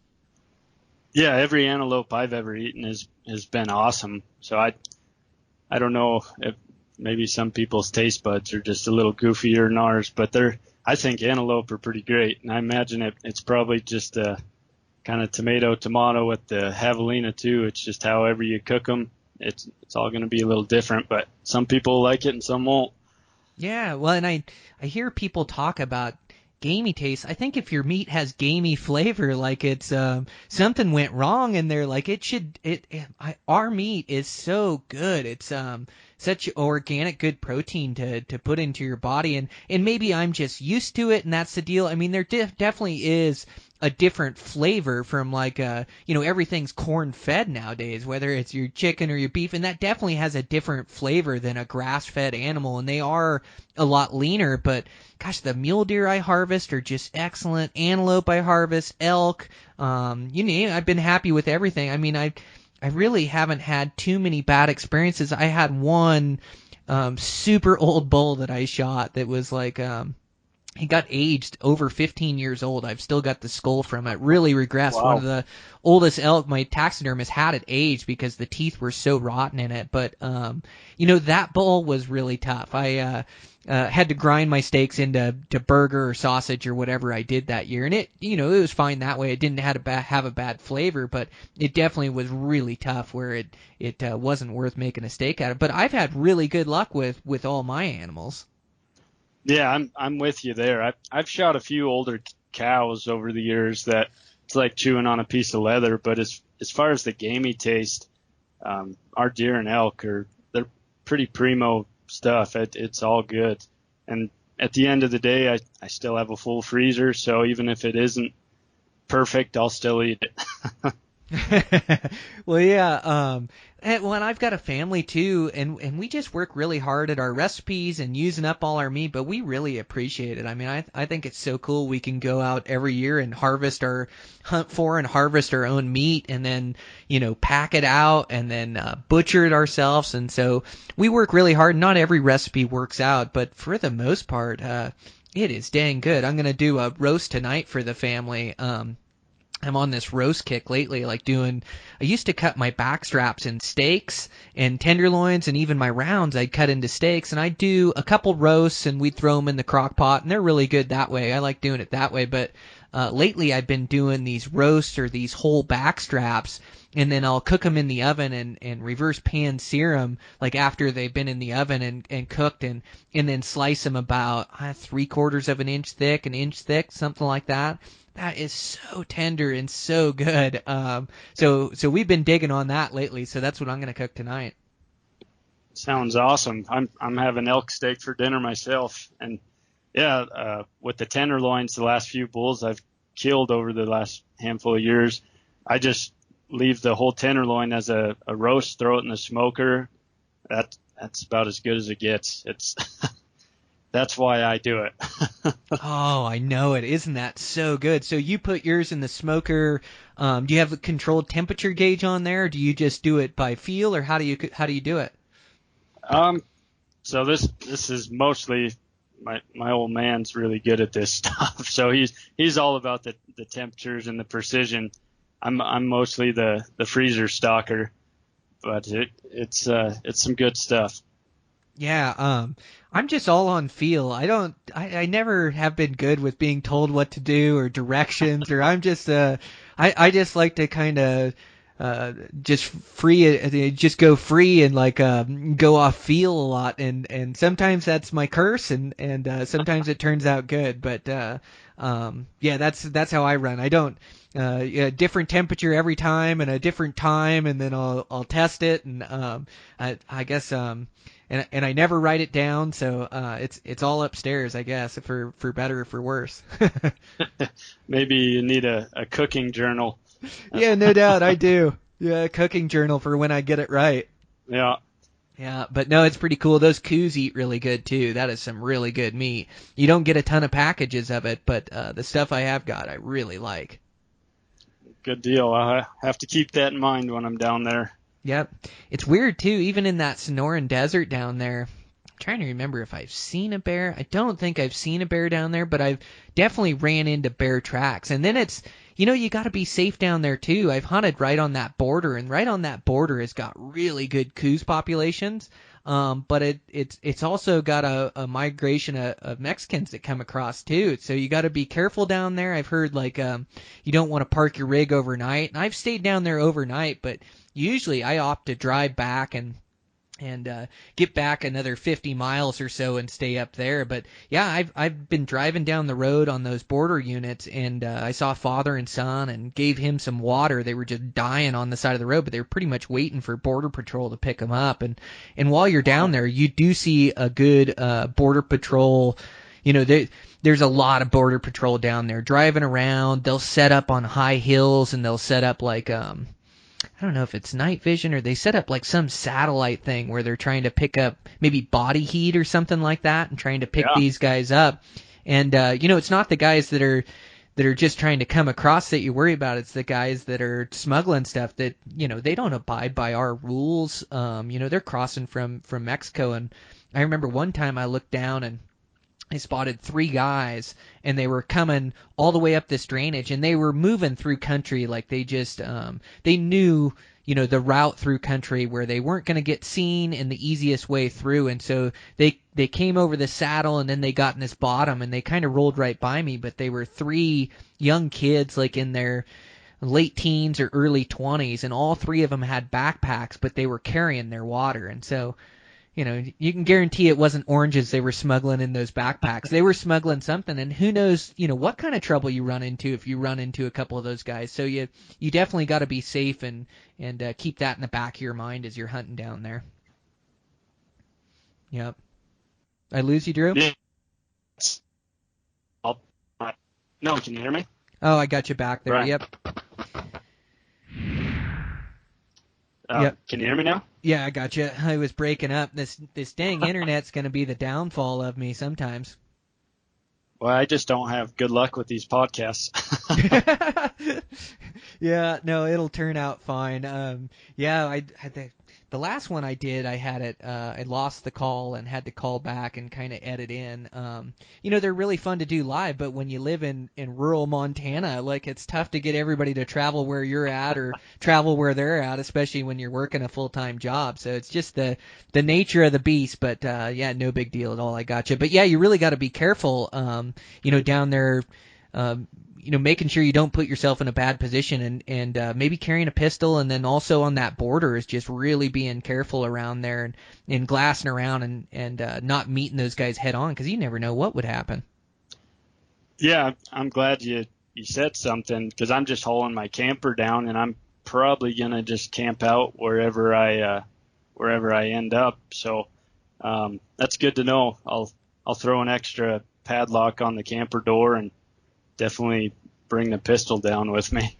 Yeah, every antelope I've ever eaten has been awesome. So I don't know if maybe some people's taste buds are just a little goofier than ours, but I think antelope are pretty great, and I imagine it's probably just a kind of tomato with the javelina too. It's just however you cook them. It's all going to be a little different, but some people like it and some won't. Yeah, well, and I hear people talk about gamey taste. I think if your meat has gamey flavor, like it's something went wrong, and they're like, our meat is so good. It's such organic, good protein to put into your body, and maybe I'm just used to it, and that's the deal. I mean, there definitely is a different flavor from everything's corn fed nowadays, whether it's your chicken or your beef, and that definitely has a different flavor than a grass fed animal, and they are a lot leaner. But gosh, the mule deer I harvest are just excellent. Antelope I harvest, elk, you name it. I've been happy with everything. I mean, I really haven't had too many bad experiences. I had one super old bull that I shot that was like He got aged over 15 years old. I've still got the skull from it. Really regressed. Wow. One of the oldest elk my taxidermist had it aged because the teeth were so rotten in it. But, that bull was really tough. I had to grind my steaks into burger or sausage or whatever I did that year. And it was fine that way. It didn't have a bad flavor, but it definitely was really tough where it wasn't worth making a steak out of. But I've had really good luck with all my animals. Yeah, I'm with you there. I've shot a few older cows over the years that it's like chewing on a piece of leather. But as far as the gamey taste, our deer and elk they're pretty primo stuff. It's all good. And at the end of the day, I still have a full freezer, so even if it isn't perfect, I'll still eat it. Well, yeah. And I've got a family too, and we just work really hard at our recipes and using up all our meat, but we really appreciate it. I mean, I think it's so cool we can go out every year and hunt for and harvest our own meat, and then pack it out and then butcher it ourselves. And so we work really hard. Not every recipe works out, but for the most part, it is dang good. I'm gonna do a roast tonight for the family. I'm on this roast kick lately, I used to cut my back straps in steaks and tenderloins, and even my rounds I'd cut into steaks, and I'd do a couple roasts and we'd throw them in the crock pot, and they're really good that way. I like doing it that way, but lately I've been doing these roasts or these whole back straps, and then I'll cook them in the oven and reverse pan sear them after they've been in the oven and cooked, and then slice them about 3/4 of an inch thick, something like that. That is so tender and so good. So we've been digging on that lately. So that's what I'm going to cook tonight. Sounds awesome. I'm having elk steak for dinner myself, and yeah, with the tenderloins, the last few bulls I've killed over the last handful of years, I just leave the whole tenderloin as a roast, throw it in the smoker. That's about as good as it gets. That's why I do it. Oh, I know it. Isn't that so good? So you put yours in the smoker. Do you have a controlled temperature gauge on there? Or do you just do it by feel, or how do you do it? So this is mostly my old man's really good at this stuff. So he's all about the temperatures and the precision. I'm mostly the freezer stalker, but it's some good stuff. Yeah, I'm just all on feel. I never have been good with being told what to do or directions, or I'm just, I just like to kind of, just go free and go off feel a lot. And sometimes that's my curse and sometimes it turns out good. But, yeah, that's how I run. I don't, different temperature every time and a different time, and then I'll test it. And, I guess, and I never write it down, so it's all upstairs, I guess, for better or for worse. Maybe you need a cooking journal. Yeah, no doubt, I do. Yeah, a cooking journal for when I get it right. Yeah. Yeah, but no, it's pretty cool. Those coos eat really good too. That is some really good meat. You don't get a ton of packages of it, but the stuff I have got, I really like. Good deal. I have to keep that in mind when I'm down there. Yep. It's weird, too, even in that Sonoran Desert down there. I'm trying to remember if I've seen a bear. I don't think I've seen a bear down there, but I've definitely ran into bear tracks. And then it's, you got to be safe down there, too. I've hunted right on that border, and right on that border has got really good coos populations. But it's also got a migration of Mexicans that come across, too. So you got to be careful down there. I've heard, you don't want to park your rig overnight. And I've stayed down there overnight, but usually I opt to drive back and get back another 50 miles or so and stay up there. But yeah, I've been driving down the road on those border units, and I saw father and son and gave him some water. They were just dying on the side of the road, but they were pretty much waiting for Border Patrol to pick them up. And while you're down there, you do see a good Border Patrol. There's a lot of Border Patrol down there driving around. They'll set up on high hills, and they'll set up I don't know if it's night vision, or they set up some satellite thing where they're trying to pick up maybe body heat or something like that, and trying to pick these guys up. And it's not the guys that are just trying to come across that you worry about. It's the guys that are smuggling stuff that they don't abide by our rules. They're crossing from Mexico. And I remember one time I looked down, and I spotted 3 guys, and they were coming all the way up this drainage, and they were moving through country like they just they knew, the route through country where they weren't going to get seen and the easiest way through. And so they came over the saddle, and then they got in this bottom, and they kind of rolled right by me. But they were 3 young kids, like in their late teens or early 20s, and all 3 of them had backpacks, but they were carrying their water. And so you can guarantee it wasn't oranges they were smuggling in those backpacks. They were smuggling something, and who knows, what kind of trouble you run into if you run into a couple of those guys. So you definitely got to be safe and keep that in the back of your mind as you're hunting down there. Yep. I lose you, Drew? Yeah. No, can you hear me? Oh, I got you back there. Right. Yep. Yep. Can you hear me now? Yeah, I got you. I was breaking up. This dang internet's going to be the downfall of me sometimes. Well, I just don't have good luck with these podcasts. Yeah, no, it'll turn out fine. I had the last one I did, I had it. I lost the call and had to call back and kind of edit in. They're really fun to do live, but when you live in rural Montana, like it's tough to get everybody to travel where you're at or travel where they're at, especially when you're working a full-time job. So it's just the nature of the beast. But no big deal at all. I got you. But yeah, you really got to be careful. Down there. Making sure you don't put yourself in a bad position and maybe carrying a pistol, and then also on that border is just really being careful around there and glassing around and not meeting those guys head on, because you never know what would happen. Yeah, I'm glad you said something, because I'm just hauling my camper down, and I'm probably gonna just camp out wherever I end up. So that's good to know. I'll throw an extra padlock on the camper door and definitely bring the pistol down with me.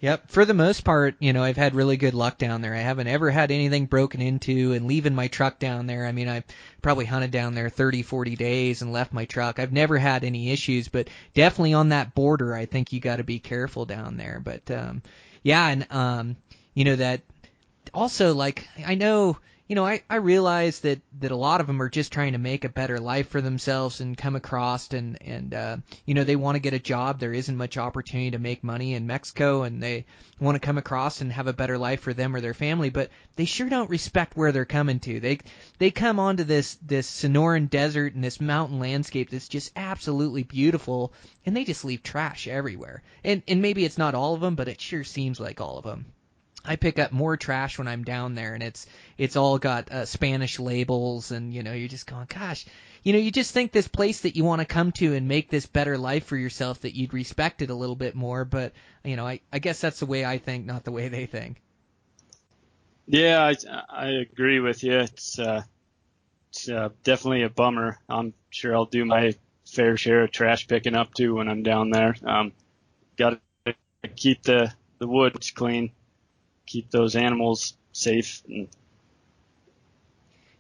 Yep. For the most part, I've had really good luck down there. I haven't ever had anything broken into, and leaving my truck down there. I mean, I probably hunted down there 30, 40 days and left my truck. I've never had any issues, but definitely on that border, I think you got to be careful down there. But, that also, like, I know, I realize that a lot of them are just trying to make a better life for themselves and come across and they want to get a job. There isn't much opportunity to make money in Mexico, and they want to come across and have a better life for them or their family, but they sure don't respect where they're coming to. They come onto this Sonoran desert and this mountain landscape that's just absolutely beautiful, and they just leave trash everywhere. And maybe it's not all of them, but it sure seems like all of them. I pick up more trash when I'm down there, and it's all got Spanish labels, and you're just going, gosh, you just think this place that you want to come to and make this better life for yourself, that you'd respect it a little bit more. But I guess that's the way I think, not the way they think. Yeah, I agree with you. It's definitely a bummer. I'm sure I'll do my fair share of trash picking up too when I'm down there. Got to keep the woods clean. Keep those animals safe.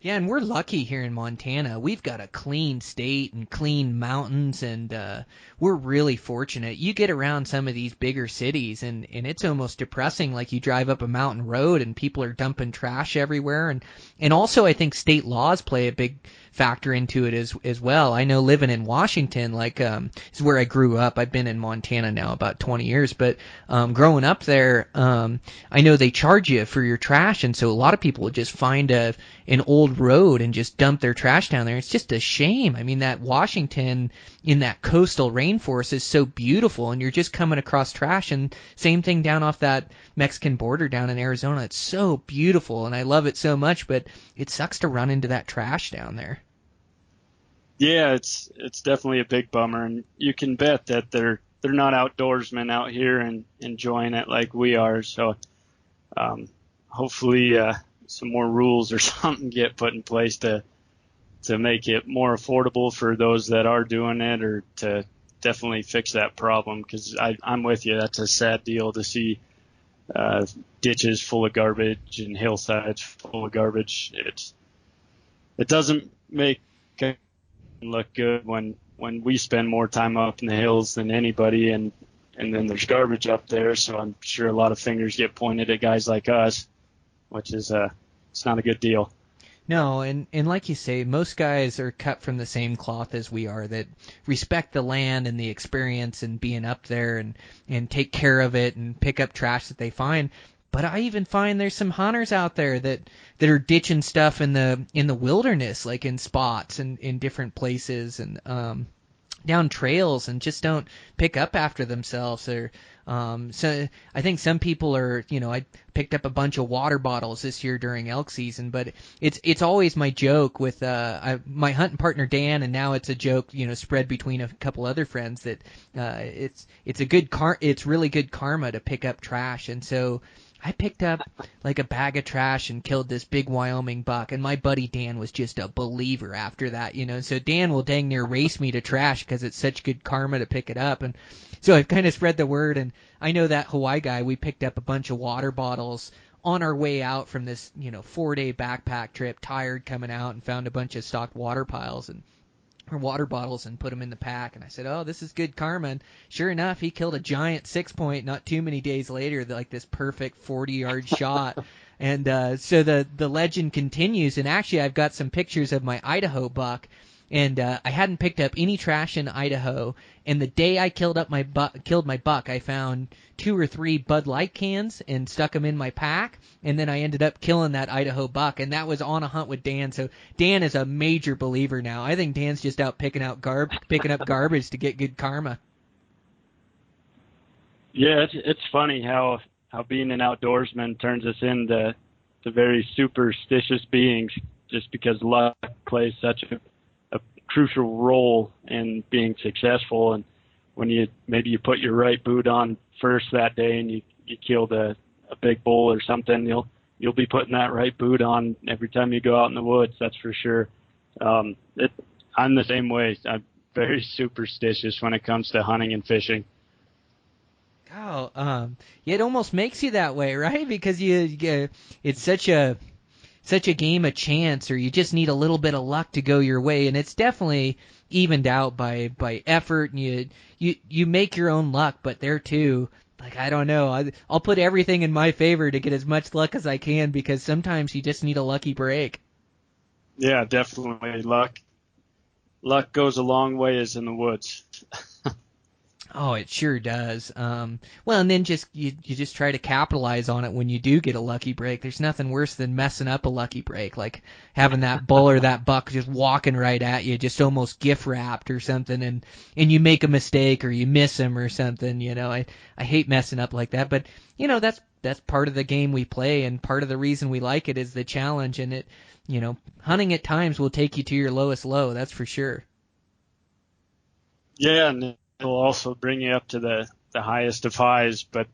Yeah, and we're lucky here in Montana. We've got a clean state and clean mountains, and we're really fortunate. You get around some of these bigger cities, and it's almost depressing. Like, you drive up a mountain road, and people are dumping trash everywhere. And also, I think state laws play a big factor into it as well. I know living in Washington, is where I grew up. I've been in Montana now about 20 years, but growing up there, I know they charge you for your trash, and so a lot of people would just find an old road and just dump their trash down there. It's just a shame. I mean, that Washington in that coastal rainforest is so beautiful, and you're just coming across trash. And same thing down off that Mexican border down in Arizona. It's so beautiful, and I love it so much, but it sucks to run into that trash down there. Yeah, it's definitely a big bummer, and you can bet that they're not outdoorsmen out here and enjoying it like we are. So hopefully some more rules or something get put in place to make it more affordable for those that are doing it, or to definitely fix that problem, because I'm with you. That's a sad deal to see ditches full of garbage and hillsides full of garbage. It doesn't make it look good when we spend more time up in the hills than anybody, and then there's garbage up there. So I'm sure a lot of fingers get pointed at guys like us, which is it's not a good deal. No, and like you say, most guys are cut from the same cloth as we are, that respect the land and the experience and being up there and take care of it and pick up trash that they find. But I even find there's some hunters out there that are ditching stuff in the wilderness, like in spots and in different places and down trails, and just don't pick up after themselves. Or so I think some people are, I picked up a bunch of water bottles this year during elk season, but it's always my joke with my hunting partner Dan, and now it's a joke, spread between a couple other friends, that it's really good karma to pick up trash. And so I picked up like a bag of trash and killed this big Wyoming buck, and my buddy Dan was just a believer after that, So Dan will dang near race me to trash because it's such good karma to pick it up. And so I've kind of spread the word, and I know that Hawaii guy, we picked up a bunch of water bottles on our way out from this, 4-day backpack trip, tired coming out, and found a bunch of stocked water bottles and put them in the pack. And I said, oh, this is good karma. And sure enough, he killed a giant 6-point not too many days later, like this perfect 40-yard shot. And so the legend continues. And actually, I've got some pictures of my Idaho buck. And I hadn't picked up any trash in Idaho. And the day I killed my buck, I found 2 or 3 Bud Light cans and stuck them in my pack. And then I ended up killing that Idaho buck. And that was on a hunt with Dan. So Dan is a major believer now. I think Dan's just out picking up garbage to get good karma. Yeah, it's funny how being an outdoorsman turns us into very superstitious beings, just because luck plays such a crucial role in being successful. And when you put your right boot on first that day and you killed a big bull or something, you'll be putting that right boot on every time you go out in the woods. That's for sure. I'm the same way. I'm very superstitious when it comes to hunting and fishing. Oh, it almost makes you that way, right? Because it's such a game of chance, or you just need a little bit of luck to go your way, and it's definitely evened out by effort, and you make your own luck. But there too, like, I don't know, I'll put everything in my favor to get as much luck as I can, because sometimes you just need a lucky break. Yeah, definitely. Luck goes a long ways in the woods. Oh, it sure does. Well, and then you just try to capitalize on it when you do get a lucky break. There's nothing worse than messing up a lucky break, like having that bull or that buck just walking right at you, just almost gift wrapped or something, and you make a mistake or you miss him or something. I hate messing up like that, but that's part of the game we play, and part of the reason we like it is the challenge. And hunting at times will take you to your lowest low. That's for sure. Yeah, and it'll also bring you up to the highest of highs, but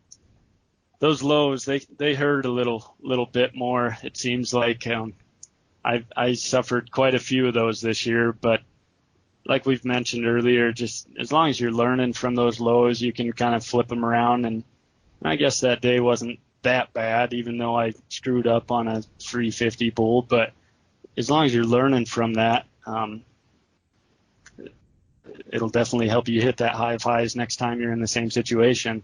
those lows, they hurt a little bit more. It seems like I suffered quite a few of those this year, but like we've mentioned earlier, just as long as you're learning from those lows, you can kind of flip them around. And I guess that day wasn't that bad, even though I screwed up on a 350 bull. But as long as you're learning from that, it'll definitely help you hit that high of highs next time you're in the same situation.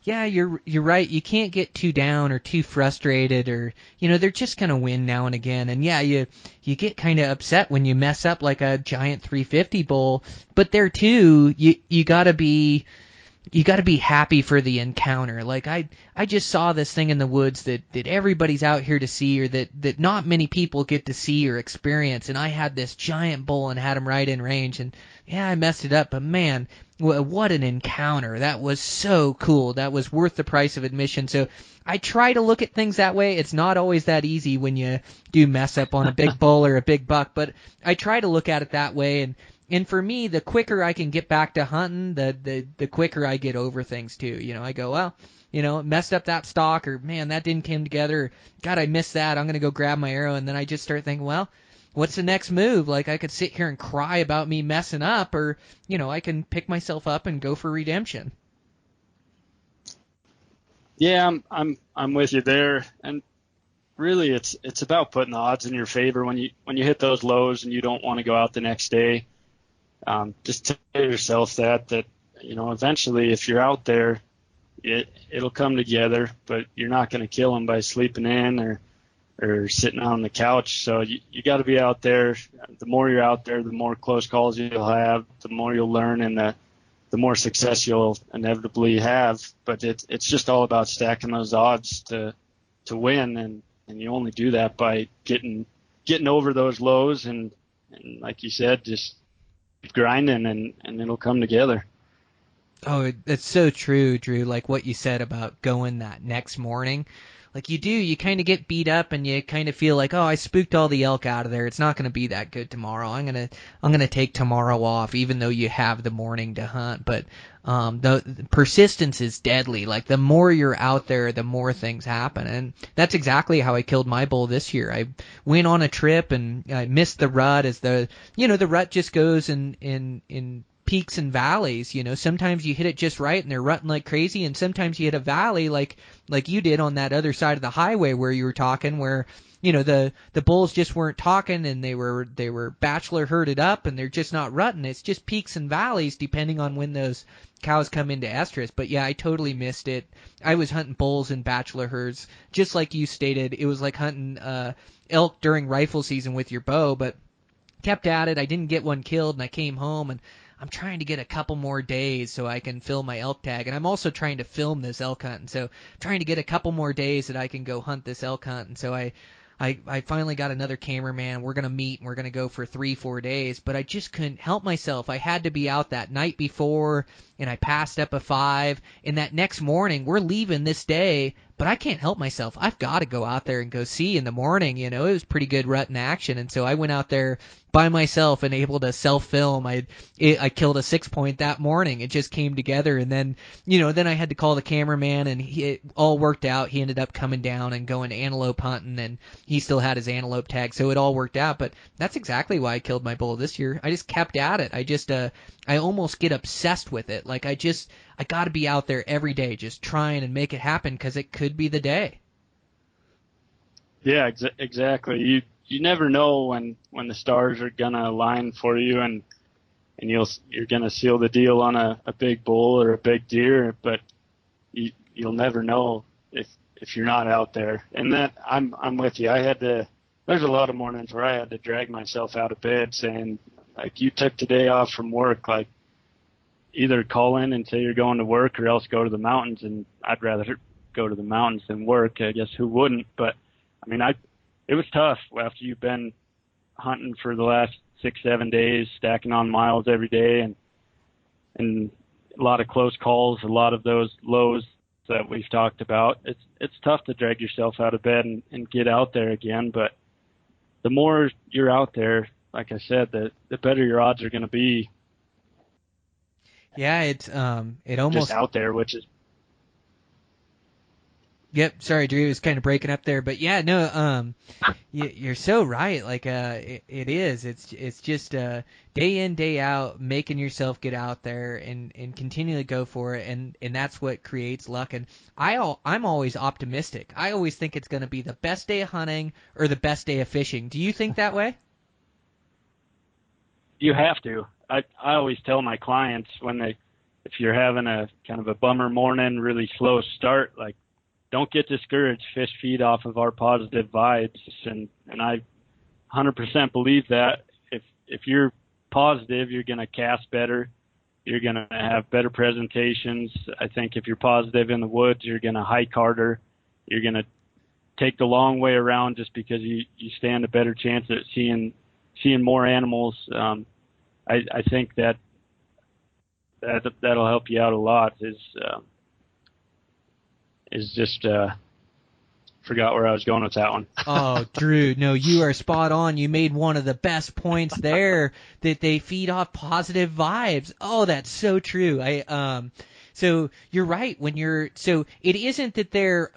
Yeah, you're right. You can't get too down or too frustrated, or they're just gonna win now and again. And yeah, you get kind of upset when you mess up like a giant 350 bull. But there too, you gotta be happy for the encounter. Like I just saw this thing in the woods that everybody's out here to see, or that not many people get to see or experience. And I had this giant bull and had him right in range, and yeah, I messed it up, but man, what an encounter. That was so cool. That was worth the price of admission. So I try to look at things that way. It's not always that easy when you do mess up on a big bull or a big buck, but I try to look at it that way. And for me, the quicker I can get back to hunting, the quicker I get over things too. I go, well, messed up that stock, or man, that didn't come together, or God, I missed that. I'm going to go grab my arrow. And then I just start thinking, well, what's the next move? Like, I could sit here and cry about me messing up, or, I can pick myself up and go for redemption. Yeah, I'm with you there. And really, it's about putting the odds in your favor when you hit those lows and you don't want to go out the next day. Just tell yourself that eventually, if you're out there, it'll come together, but you're not going to kill them by sleeping in or or sitting on the couch. So you got to be out there. The more you're out there, the more close calls you'll have, the more you'll learn, and the more success you'll inevitably have. But it's just all about stacking those odds to win, and you only do that by getting over those lows and like you said, just keep grinding and it'll come together. Oh, that's so true, Drew. Like what you said about going that next morning. Like you kind of get beat up and you kind of feel like, oh, I spooked all the elk out of there. It's not going to be that good tomorrow. I'm gonna take tomorrow off, even though you have the morning to hunt. But the persistence is deadly. Like the more you're out there, the more things happen, and that's exactly how I killed my bull this year. I went on a trip and I missed the rut as the rut just goes in peaks and valleys. Sometimes you hit it just right and they're rutting like crazy, and sometimes you hit a valley like you did on that other side of the highway where you were talking, where the bulls just weren't talking and they were bachelor herded up and they're just not rutting. It's just peaks and valleys depending on when those cows come into estrus. But yeah, I totally missed it. I was hunting bulls in bachelor herds, just like you stated. It was like hunting elk during rifle season with your bow, but kept at it. I didn't get one killed, and I came home and I'm trying to get a couple more days so I can fill my elk tag, and I'm also trying to film this elk hunt, and so trying to get a couple more days that I can go hunt this elk hunt. And so I finally got another cameraman. We're going to meet and we're going to go for 3-4 days, but I just couldn't help myself. I had to be out that night before, and I passed up a 5, and that next morning we're leaving this day, but I can't help myself. I've got to go out there and go see in the morning. It was pretty good rut in action, and so I went out there by myself and able to self-film. I killed a 6-point that morning. It just came together, and then then I had to call the cameraman, and it all worked out. He ended up coming down and going antelope hunting, and he still had his antelope tag, so it all worked out. But that's exactly why I killed my bull this year. I just kept at it. I almost get obsessed with it. Like I got to be out there every day, just trying and make it happen, because it could be the day. Yeah, exactly. You never know when the stars are gonna align for you, and you're gonna seal the deal on a big bull or a big deer, but you'll never know if you're not out there. And that I'm with you. There's a lot of mornings where I had to drag myself out of bed saying, like, you took today off from work, like either call in and say you're going to work or else go to the mountains. And I'd rather go to the mountains than work. I guess who wouldn't? But I mean, it was tough after you've been hunting for the last 6-7 days, stacking on miles every day, and a lot of close calls, a lot of those lows that we've talked about. It's tough to drag yourself out of bed and get out there again. But the more you're out there, like I said, the better your odds are going to be. Yeah, it almost just out there, which is. Yep, sorry, Drew, it was kind of breaking up there, but yeah, no, you're so right. Like, it is. It's just day in, day out, making yourself get out there and continually go for it, and that's what creates luck. And I'm always optimistic. I always think it's going to be the best day of hunting or the best day of fishing. Do you think that way? You have to. I always tell my clients if you're having a kind of a bummer morning, really slow start, like, don't get discouraged. Fish feed off of our positive vibes, and I 100% believe that. If you're positive, you're going to cast better. You're going to have better presentations. I think if you're positive in the woods, you're going to hike harder. You're going to take the long way around just because you stand a better chance at seeing more animals. I think that'll help you out a lot. Is just forgot where I was going with that one. Oh, Drew, no, you are spot on. You made one of the best points there, that they feed off positive vibes. Oh, that's so true. So you're right. So it isn't that they're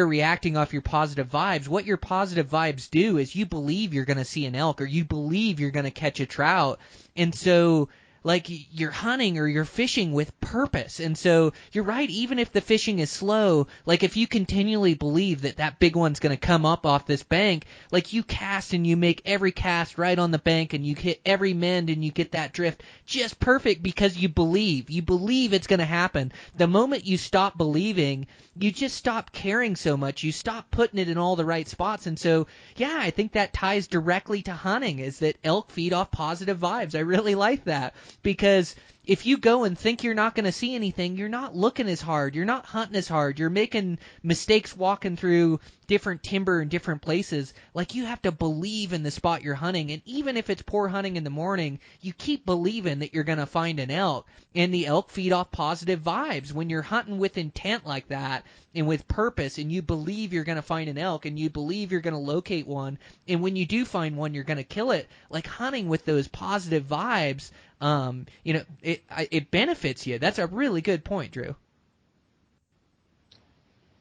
reacting off your positive vibes. What your positive vibes do is you believe you're going to see an elk, or you believe you're going to catch a trout, and so like you're hunting or you're fishing with purpose. And so you're right, even if the fishing is slow, like if you continually believe that that big one's going to come up off this bank, like you cast and you make every cast right on the bank and you hit every mend and you get that drift just perfect because you believe it's going to happen. The moment you stop believing, you just stop caring so much, you stop putting it in all the right spots. And so yeah, I think that ties directly to hunting, is that elk feed off positive vibes. I really like that, because if you go and think you're not going to see anything, you're not looking as hard, you're not hunting as hard, you're making mistakes walking through different timber in different places. Like, you have to believe in the spot you're hunting, and even if it's poor hunting in the morning, you keep believing that you're going to find an elk, and the elk feed off positive vibes. When you're hunting with intent like that and with purpose, and you believe you're going to find an elk, and you believe you're going to locate one, and when you do find one, you're going to kill it, like hunting with those positive vibes, it benefits you. That's a really good point, Drew.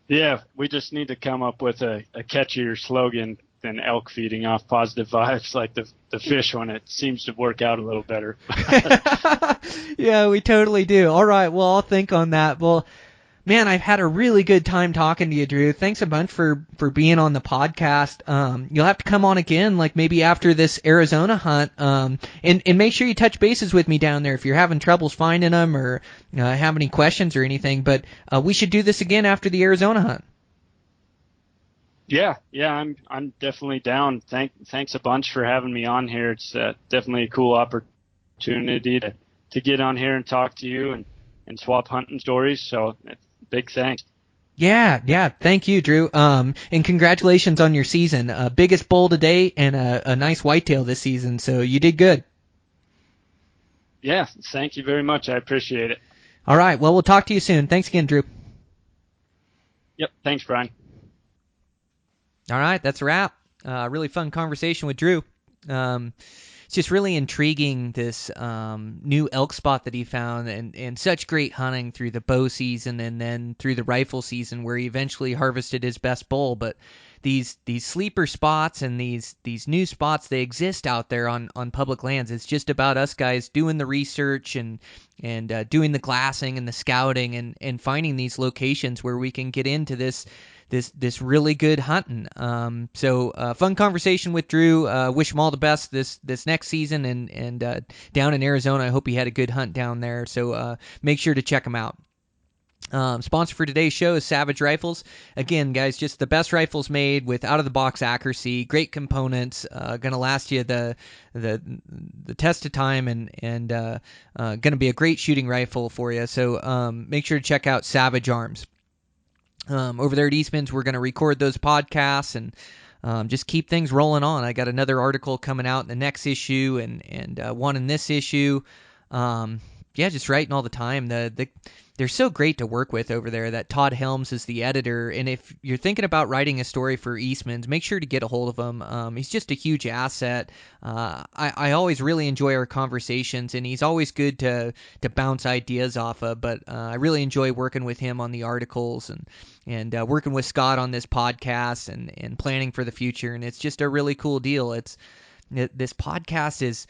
Yeah, we just need to come up with a catchier slogan than elk feeding off positive vibes, like the fish one. It seems to work out a little better. Yeah, we totally do. All right, well, I'll think on that. Well, man, I've had a really good time talking to you, Drew. Thanks a bunch for being on the podcast. You'll have to come on again, like maybe after this Arizona hunt, and make sure you touch bases with me down there if you're having troubles finding them or have any questions or anything. But we should do this again after the Arizona hunt. Yeah, I'm definitely down. Thanks a bunch for having me on here. It's definitely a cool opportunity to get on here and talk to you and swap hunting stories. So big thanks. Yeah. Thank you, Drew. And congratulations on your season. Biggest bull to date and a nice whitetail this season. So you did good. Yeah, thank you very much. I appreciate it. All right. Well, we'll talk to you soon. Thanks again, Drew. Yep. Thanks, Brian. All right. That's a wrap. Really fun conversation with Drew. It's just really intriguing, this new elk spot that he found, and such great hunting through the bow season and then through the rifle season, where he eventually harvested his best bull. But these sleeper spots and these new spots, they exist out there on public lands. It's just about us guys doing the research and doing the glassing and the scouting and finding these locations where we can get into this really good hunting. So fun conversation with Drew. Wish him all the best this next season and down in Arizona. I hope he had a good hunt down there. So make sure to check him out. Sponsor for today's show is Savage Rifles. Again, guys, just the best rifles made with out-of-the-box accuracy, great components, gonna last you the test of time, and gonna be a great shooting rifle for you. So make sure to check out Savage Arms. Over there at Eastmans, we're going to record those podcasts and just keep things rolling on. I got another article coming out in the next issue and one in this issue. Just writing all the time. They're so great to work with over there. That Todd Helms is the editor, and if you're thinking about writing a story for Eastman's, make sure to get a hold of him. He's just a huge asset. I always really enjoy our conversations, and he's always good to bounce ideas off of. But I really enjoy working with him on the articles and working with Scott on this podcast and planning for the future. And it's just a really cool deal. This podcast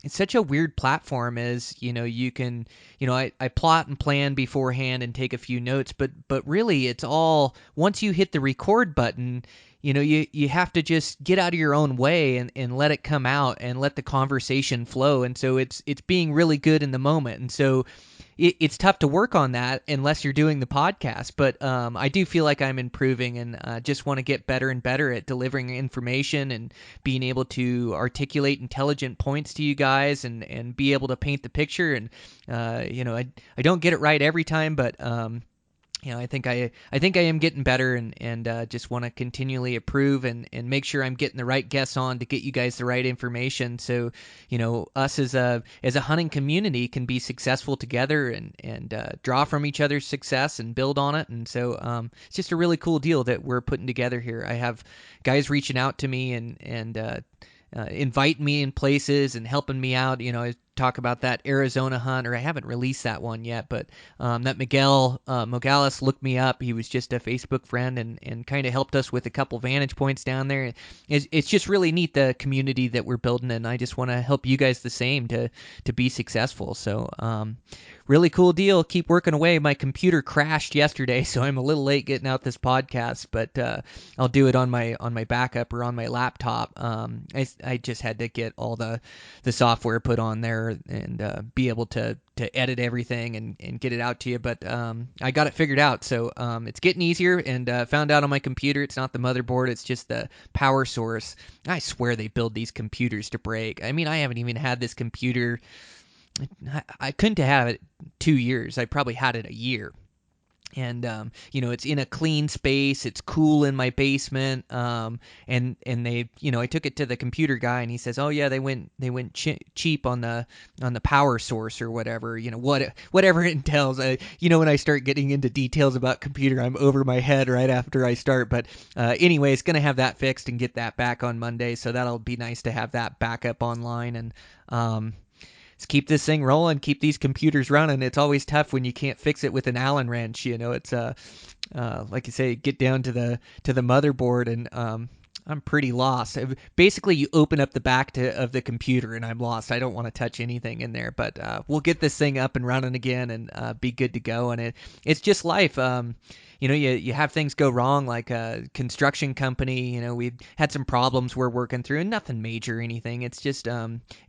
it's such a weird platform, as you can, I plot and plan beforehand and take a few notes, but really it's all, once you hit the record button, you have to just get out of your own way and let it come out and let the conversation flow. And so it's being really good in the moment. And so it's tough to work on that unless you're doing the podcast. But I do feel like I'm improving, and just want to get better and better at delivering information and being able to articulate intelligent points to you guys and be able to paint the picture. And I don't get it right every time, but I think I am getting better, and just want to continually improve and make sure I'm getting the right guests on to get you guys the right information. So, us as a hunting community can be successful together and draw from each other's success and build on it. And so it's just a really cool deal that we're putting together here. I have guys reaching out to me and invite me in places and helping me out. I talk about that Arizona hunt, or I haven't released that one yet, but that Miguel Mogales looked me up. He was just a Facebook friend and kind of helped us with a couple vantage points down there. It's just really neat, the community that we're building, and I just want to help you guys the same to be successful. So really cool deal. Keep working away. My computer crashed yesterday, so I'm a little late getting out this podcast, but I'll do it on my backup or on my laptop. I just had to get all the software put on there and be able to edit everything and get it out to you. But I got it figured out, so it's getting easier, and found out on my computer it's not the motherboard, it's just the power source. I swear they build these computers to break. I mean, I haven't even had this computer. I couldn't have it 2 years. I probably had it a year. And it's in a clean space. It's cool in my basement. And they, I took it to the computer guy, and he says, "Oh yeah, they went cheap on the power source or whatever. Whatever it entails." When I start getting into details about computer, I'm over my head right after I start. But anyway, it's gonna have that fixed and get that back on Monday. So that'll be nice to have that backup online and. Let's keep this thing rolling, keep these computers running. It's always tough when you can't fix it with an Allen wrench. It's like you say, get down to the motherboard, and I'm pretty lost. Basically, you open up the back of the computer, and I'm lost. I don't want to touch anything in there, but we'll get this thing up and running again and be good to go. And it's just life. You have things go wrong, like a construction company. We've had some problems we're working through, and nothing major or anything. It's just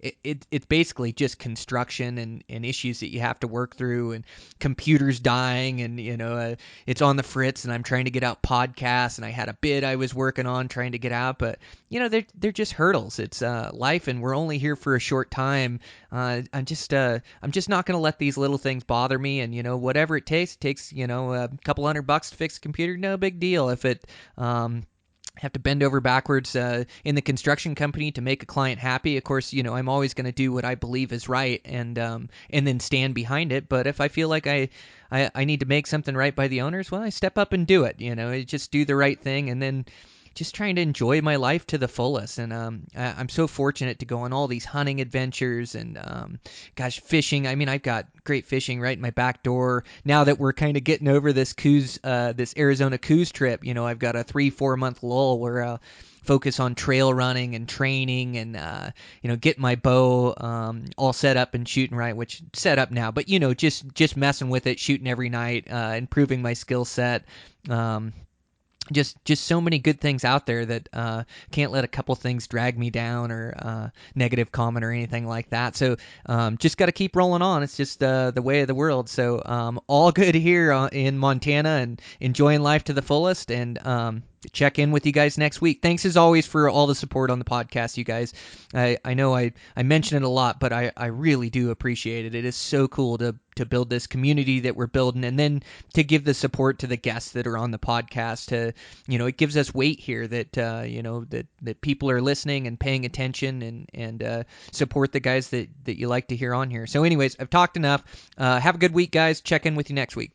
it's basically just construction and issues that you have to work through, and computers dying, and it's on the fritz, and I'm trying to get out podcasts, and I had a bid I was working on trying to get out, but they're just hurdles. It's life, and we're only here for a short time. I'm just not going to let these little things bother me, and whatever it takes a couple $100 to fix a computer, no big deal. If it have to bend over backwards in the construction company to make a client happy, of course, I'm always going to do what I believe is right, and then stand behind it. But if I feel like I need to make something right by the owners, well, I step up and do it. I just do the right thing, and then just trying to enjoy my life to the fullest. And I'm so fortunate to go on all these hunting adventures and fishing. I mean, I've got great fishing right in my back door. Now that we're kind of getting over this this Arizona cruise trip, I've got a 3-4 month lull where I'll focus on trail running and training and get my bow all set up and shooting right, which set up now, but just messing with it, shooting every night, improving my skill set. Just so many good things out there that can't let a couple things drag me down, or negative comment or anything like that. So just got to keep rolling on. It's just the way of the world. So all good here in Montana, and enjoying life to the fullest, and check in with you guys next week. Thanks as always for all the support on the podcast, you guys. I know I mention it a lot, but I really do appreciate it. It is so cool to build this community that we're building, and then to give the support to the guests that are on the podcast. It gives us weight here that that people are listening and paying attention, and support the guys that you like to hear on here. So anyways, I've talked enough. Have a good week, guys. Check in with you next week.